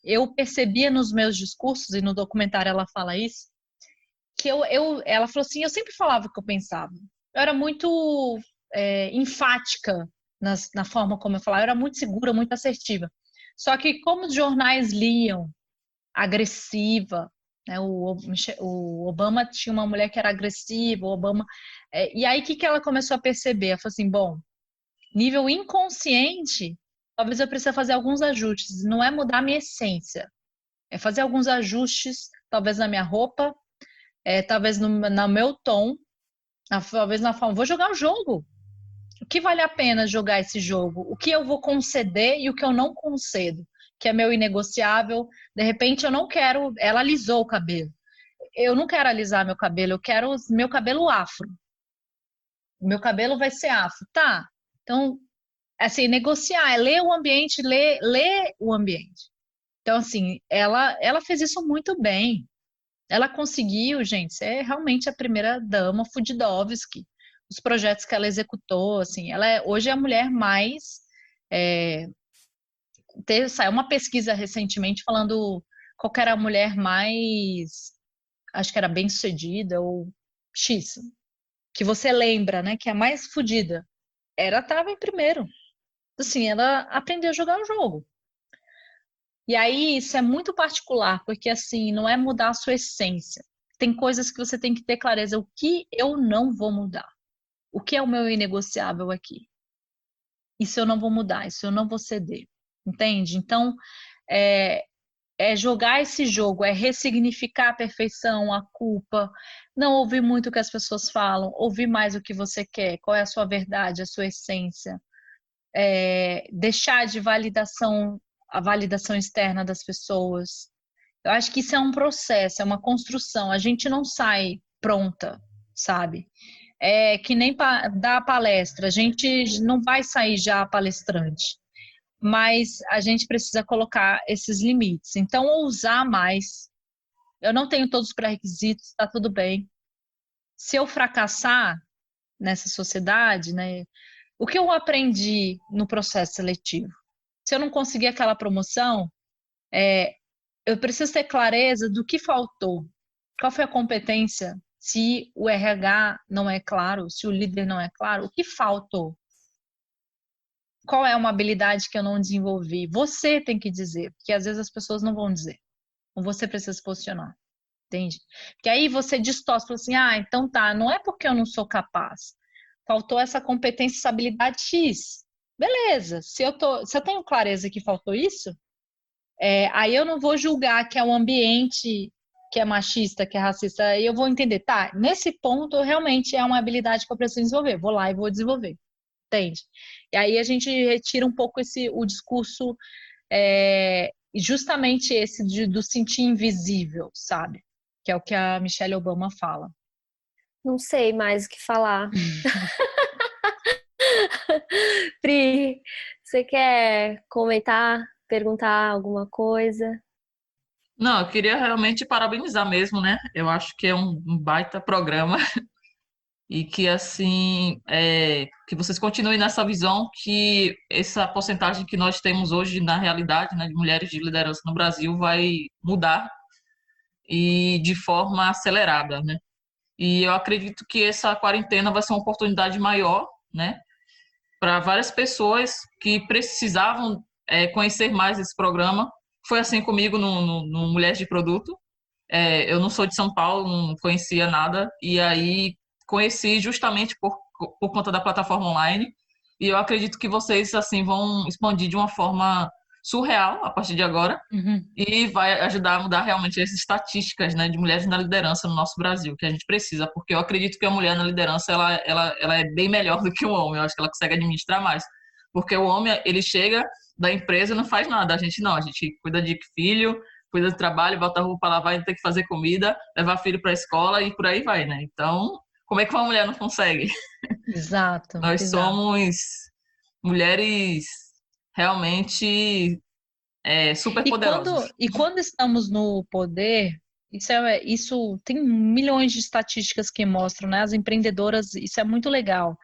eu percebia nos meus discursos, e no documentário ela fala isso, que ela falou assim, eu sempre falava o que eu pensava. Eu era muito enfática na forma como eu falava, eu era muito segura, muito assertiva. Só que como os jornais liam agressiva, né? O Obama tinha uma mulher que era agressiva, o Obama... e aí, o que ela começou a perceber? Ela falou assim, bom, nível inconsciente, talvez eu precise fazer alguns ajustes. Não é mudar a minha essência, é fazer alguns ajustes, talvez na minha roupa, talvez no meu tom, talvez na forma. Vou jogar o jogo. O que vale a pena jogar esse jogo? O que eu vou conceder e o que eu não concedo? Que é meu inegociável. De repente, eu não quero. Ela alisou o cabelo. Eu não quero alisar meu cabelo, eu quero meu cabelo afro. O meu cabelo vai ser afro. Tá. Então, assim, negociar, é ler o ambiente, ler o ambiente. Então, assim, ela fez isso muito bem. Ela conseguiu, gente, ser realmente a primeira dama Fudidovsky. Os projetos que ela executou, assim, hoje é a mulher mais... saiu uma pesquisa recentemente falando qual era a mulher mais, acho que era bem-sucedida ou X, que você lembra, né, que é a mais fodida. Ela estava em primeiro. Assim, ela aprendeu a jogar o jogo. E aí, isso é muito particular, porque assim, não é mudar a sua essência. Tem coisas que você tem que ter clareza, o que eu não vou mudar? O que é o meu inegociável aqui? Isso eu não vou mudar, isso eu não vou ceder. Entende? Então, jogar esse jogo, é ressignificar a perfeição, a culpa, não ouvir muito o que as pessoas falam, ouvir mais o que você quer, qual é a sua verdade, a sua essência, deixar de a validação externa das pessoas. Eu acho que isso é um processo, é uma construção. A gente não sai pronta, sabe? É que nem dar palestra, a gente não vai sair já palestrante, mas a gente precisa colocar esses limites. Então, ousar mais. Eu não tenho todos os pré-requisitos, tá tudo bem. Se eu fracassar nessa sociedade, né? O que eu aprendi no processo seletivo? Se eu não conseguir aquela promoção, eu preciso ter clareza do que faltou. Qual foi a competência? Se o RH não é claro, se o líder não é claro, o que faltou? Qual é uma habilidade que eu não desenvolvi? Você tem que dizer, porque às vezes as pessoas não vão dizer. Então você precisa se posicionar, entende? Porque aí você distorce, fala assim, então tá, não é porque eu não sou capaz. Faltou essa competência, essa habilidade X. Beleza, se eu tenho clareza que faltou isso, aí eu não vou julgar que é um ambiente que é machista, que é racista, aí eu vou entender, tá, nesse ponto realmente é uma habilidade que eu preciso desenvolver, vou lá e vou desenvolver, entende? E aí a gente retira um pouco o discurso, justamente esse do sentir invisível, sabe? Que é o que a Michelle Obama fala. Não sei mais o que falar. Pri, você quer comentar, perguntar alguma coisa? Não, eu queria realmente parabenizar mesmo, né? Eu acho que é um baita programa e que, assim, que vocês continuem nessa visão que essa porcentagem que nós temos hoje na realidade, né, de mulheres de liderança no Brasil vai mudar e de forma acelerada, né? E eu acredito que essa quarentena vai ser uma oportunidade maior, né, para várias pessoas que precisavam conhecer mais esse programa. Foi assim comigo no Mulheres de Produto. Eu não sou de São Paulo, não conhecia nada, e aí conheci justamente por por conta da plataforma online. E eu acredito que vocês, assim, vão expandir de uma forma surreal a partir de agora. E vai ajudar a mudar realmente essas estatísticas, né, de mulheres na liderança no nosso Brasil, que a gente precisa, porque eu acredito que a mulher na liderança, ela é bem melhor do que o homem. Eu acho que ela consegue administrar mais. Porque o homem, ele chega da empresa e não faz nada. A gente não, a gente cuida de filho, cuida do trabalho, bota a roupa para lavar, tem que fazer comida, levar filho para a escola e por aí vai, né? Então, como é que uma mulher não consegue? Exato. Nós somos mulheres realmente super poderosas. E quando estamos no poder, isso tem milhões de estatísticas que mostram, né? As empreendedoras, isso é muito legal.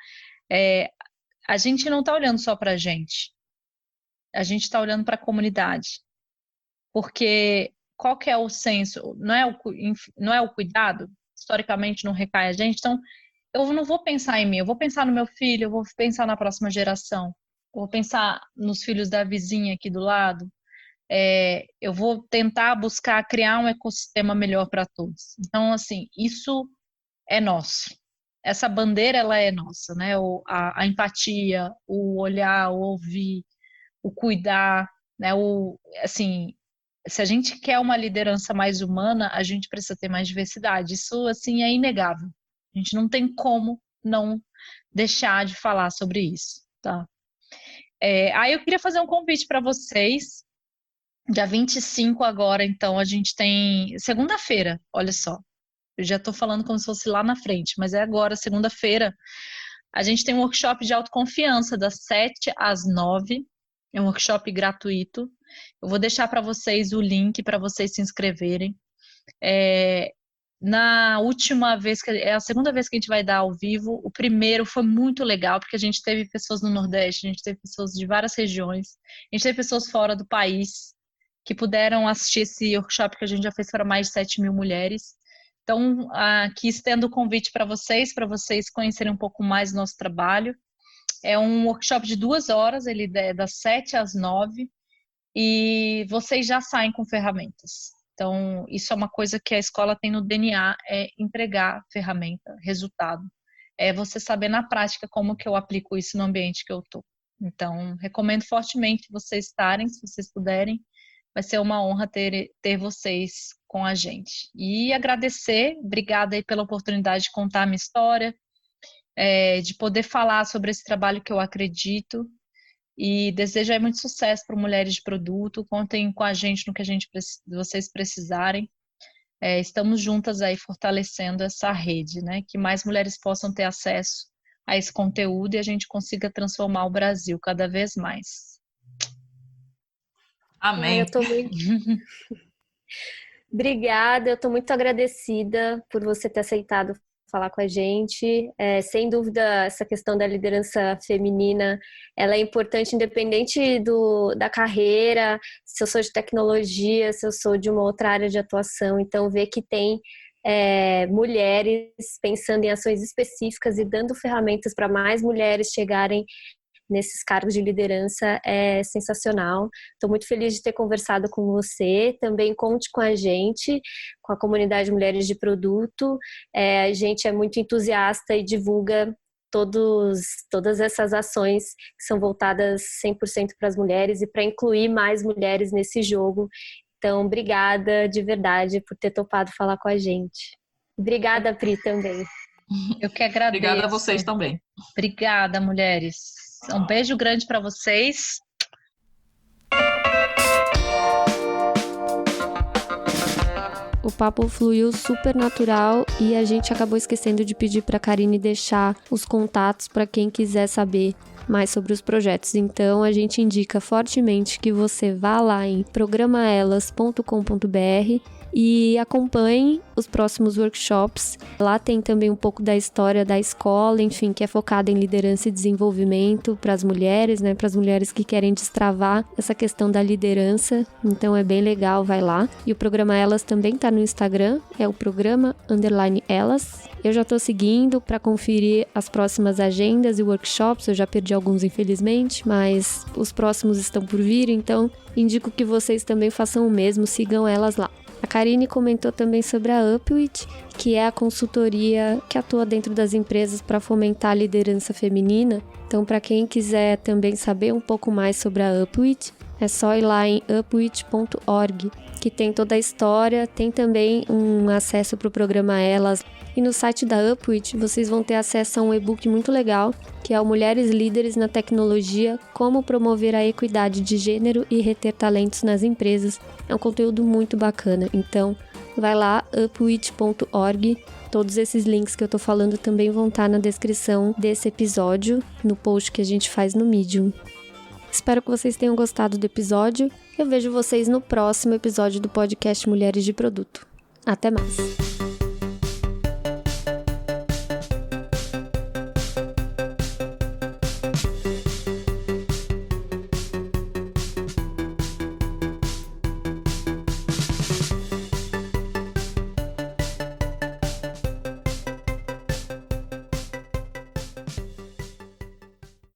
A gente não está olhando só para a gente está olhando para a comunidade. Porque qual que é o senso? Não é o cuidado? Historicamente não recai a gente. Então, eu não vou pensar em mim, eu vou pensar no meu filho, eu vou pensar na próxima geração, eu vou pensar nos filhos da vizinha aqui do lado. Eu vou tentar buscar criar um ecossistema melhor para todos. Então, assim, isso é nosso. Essa bandeira, ela é nossa, né? A empatia, o olhar, o ouvir, o cuidar, né? Assim, se a gente quer uma liderança mais humana, a gente precisa ter mais diversidade. Isso, assim, é inegável. A gente não tem como não deixar de falar sobre isso, tá? Aí eu queria fazer um convite para vocês. Dia 25 agora, então, a gente tem segunda-feira, olha só. Eu já estou falando como se fosse lá na frente, mas é agora, segunda-feira. A gente tem um workshop de autoconfiança das 7 às 9. É um workshop gratuito. Eu vou deixar para vocês o link para vocês se inscreverem. Na última vez, é a segunda vez que a gente vai dar ao vivo. O primeiro foi muito legal, porque a gente teve pessoas no Nordeste, a gente teve pessoas de várias regiões, a gente teve pessoas fora do país que puderam assistir esse workshop que a gente já fez para mais de 7 mil mulheres. Então, aqui estendo o convite para vocês conhecerem um pouco mais do nosso trabalho. É um workshop de 2 horas, ele é das 7 às 9, e vocês já saem com ferramentas. Então, isso é uma coisa que a escola tem no DNA, é entregar ferramenta, resultado. É você saber na prática como que eu aplico isso no ambiente que eu estou. Então, recomendo fortemente vocês estarem, se vocês puderem. Vai ser uma honra ter vocês com a gente. E agradecer, obrigada aí pela oportunidade de contar a minha história, de poder falar sobre esse trabalho que eu acredito. E desejo aí muito sucesso para Mulheres de Produto. Contem com a gente no que vocês precisarem. Estamos juntas aí fortalecendo essa rede, né? Que mais mulheres possam ter acesso a esse conteúdo e a gente consiga transformar o Brasil cada vez mais. Amém. Eu tô muito... Obrigada, eu estou muito agradecida por você ter aceitado falar com a gente. Sem dúvida, essa questão da liderança feminina, ela é importante independente da carreira, se eu sou de tecnologia, se eu sou de uma outra área de atuação. Então, ver que tem mulheres pensando em ações específicas e dando ferramentas para mais mulheres chegarem nesses cargos de liderança é sensacional. Estou muito feliz de ter conversado com você. Também conte com a gente, com a comunidade Mulheres de Produto. A gente é muito entusiasta e divulga todas essas ações que são voltadas 100% para as mulheres e para incluir mais mulheres nesse jogo. Então, obrigada de verdade por ter topado falar com a gente. Obrigada, Pri, também. Eu que agradeço. Obrigada a vocês também. Obrigada, mulheres. Um beijo grande para vocês. O papo fluiu super natural e a gente acabou esquecendo de pedir para a Karine deixar os contatos para quem quiser saber mais sobre os projetos. Então, a gente indica fortemente que você vá lá em programaelas.com.br e acompanhe os próximos workshops. Lá tem também um pouco da história da escola, enfim, que é focada em liderança e desenvolvimento para as mulheres, né? Para as mulheres que querem destravar essa questão da liderança. Então é bem legal, vai lá. E o programa Elas também tá no Instagram, é o programa_elas. Eu já tô seguindo para conferir as próximas agendas e workshops. Eu já perdi alguns, infelizmente, mas os próximos estão por vir, então indico que vocês também façam o mesmo, sigam elas lá. A Karine comentou também sobre a Upwit, que é a consultoria que atua dentro das empresas para fomentar a liderança feminina. Então, para quem quiser também saber um pouco mais sobre a Upwith, é só ir lá em upwith.org, que tem toda a história, tem também um acesso para o programa Elas. E no site da Upwith vocês vão ter acesso a um e-book muito legal, que é o Mulheres Líderes na Tecnologia, como promover a equidade de gênero e reter talentos nas empresas. É um conteúdo muito bacana, então vai lá, upwith.org. Todos esses links que eu tô falando também vão estar na descrição desse episódio, no post que a gente faz no Medium. Espero que vocês tenham gostado do episódio. Eu vejo vocês no próximo episódio do podcast Mulheres de Produto. Até mais!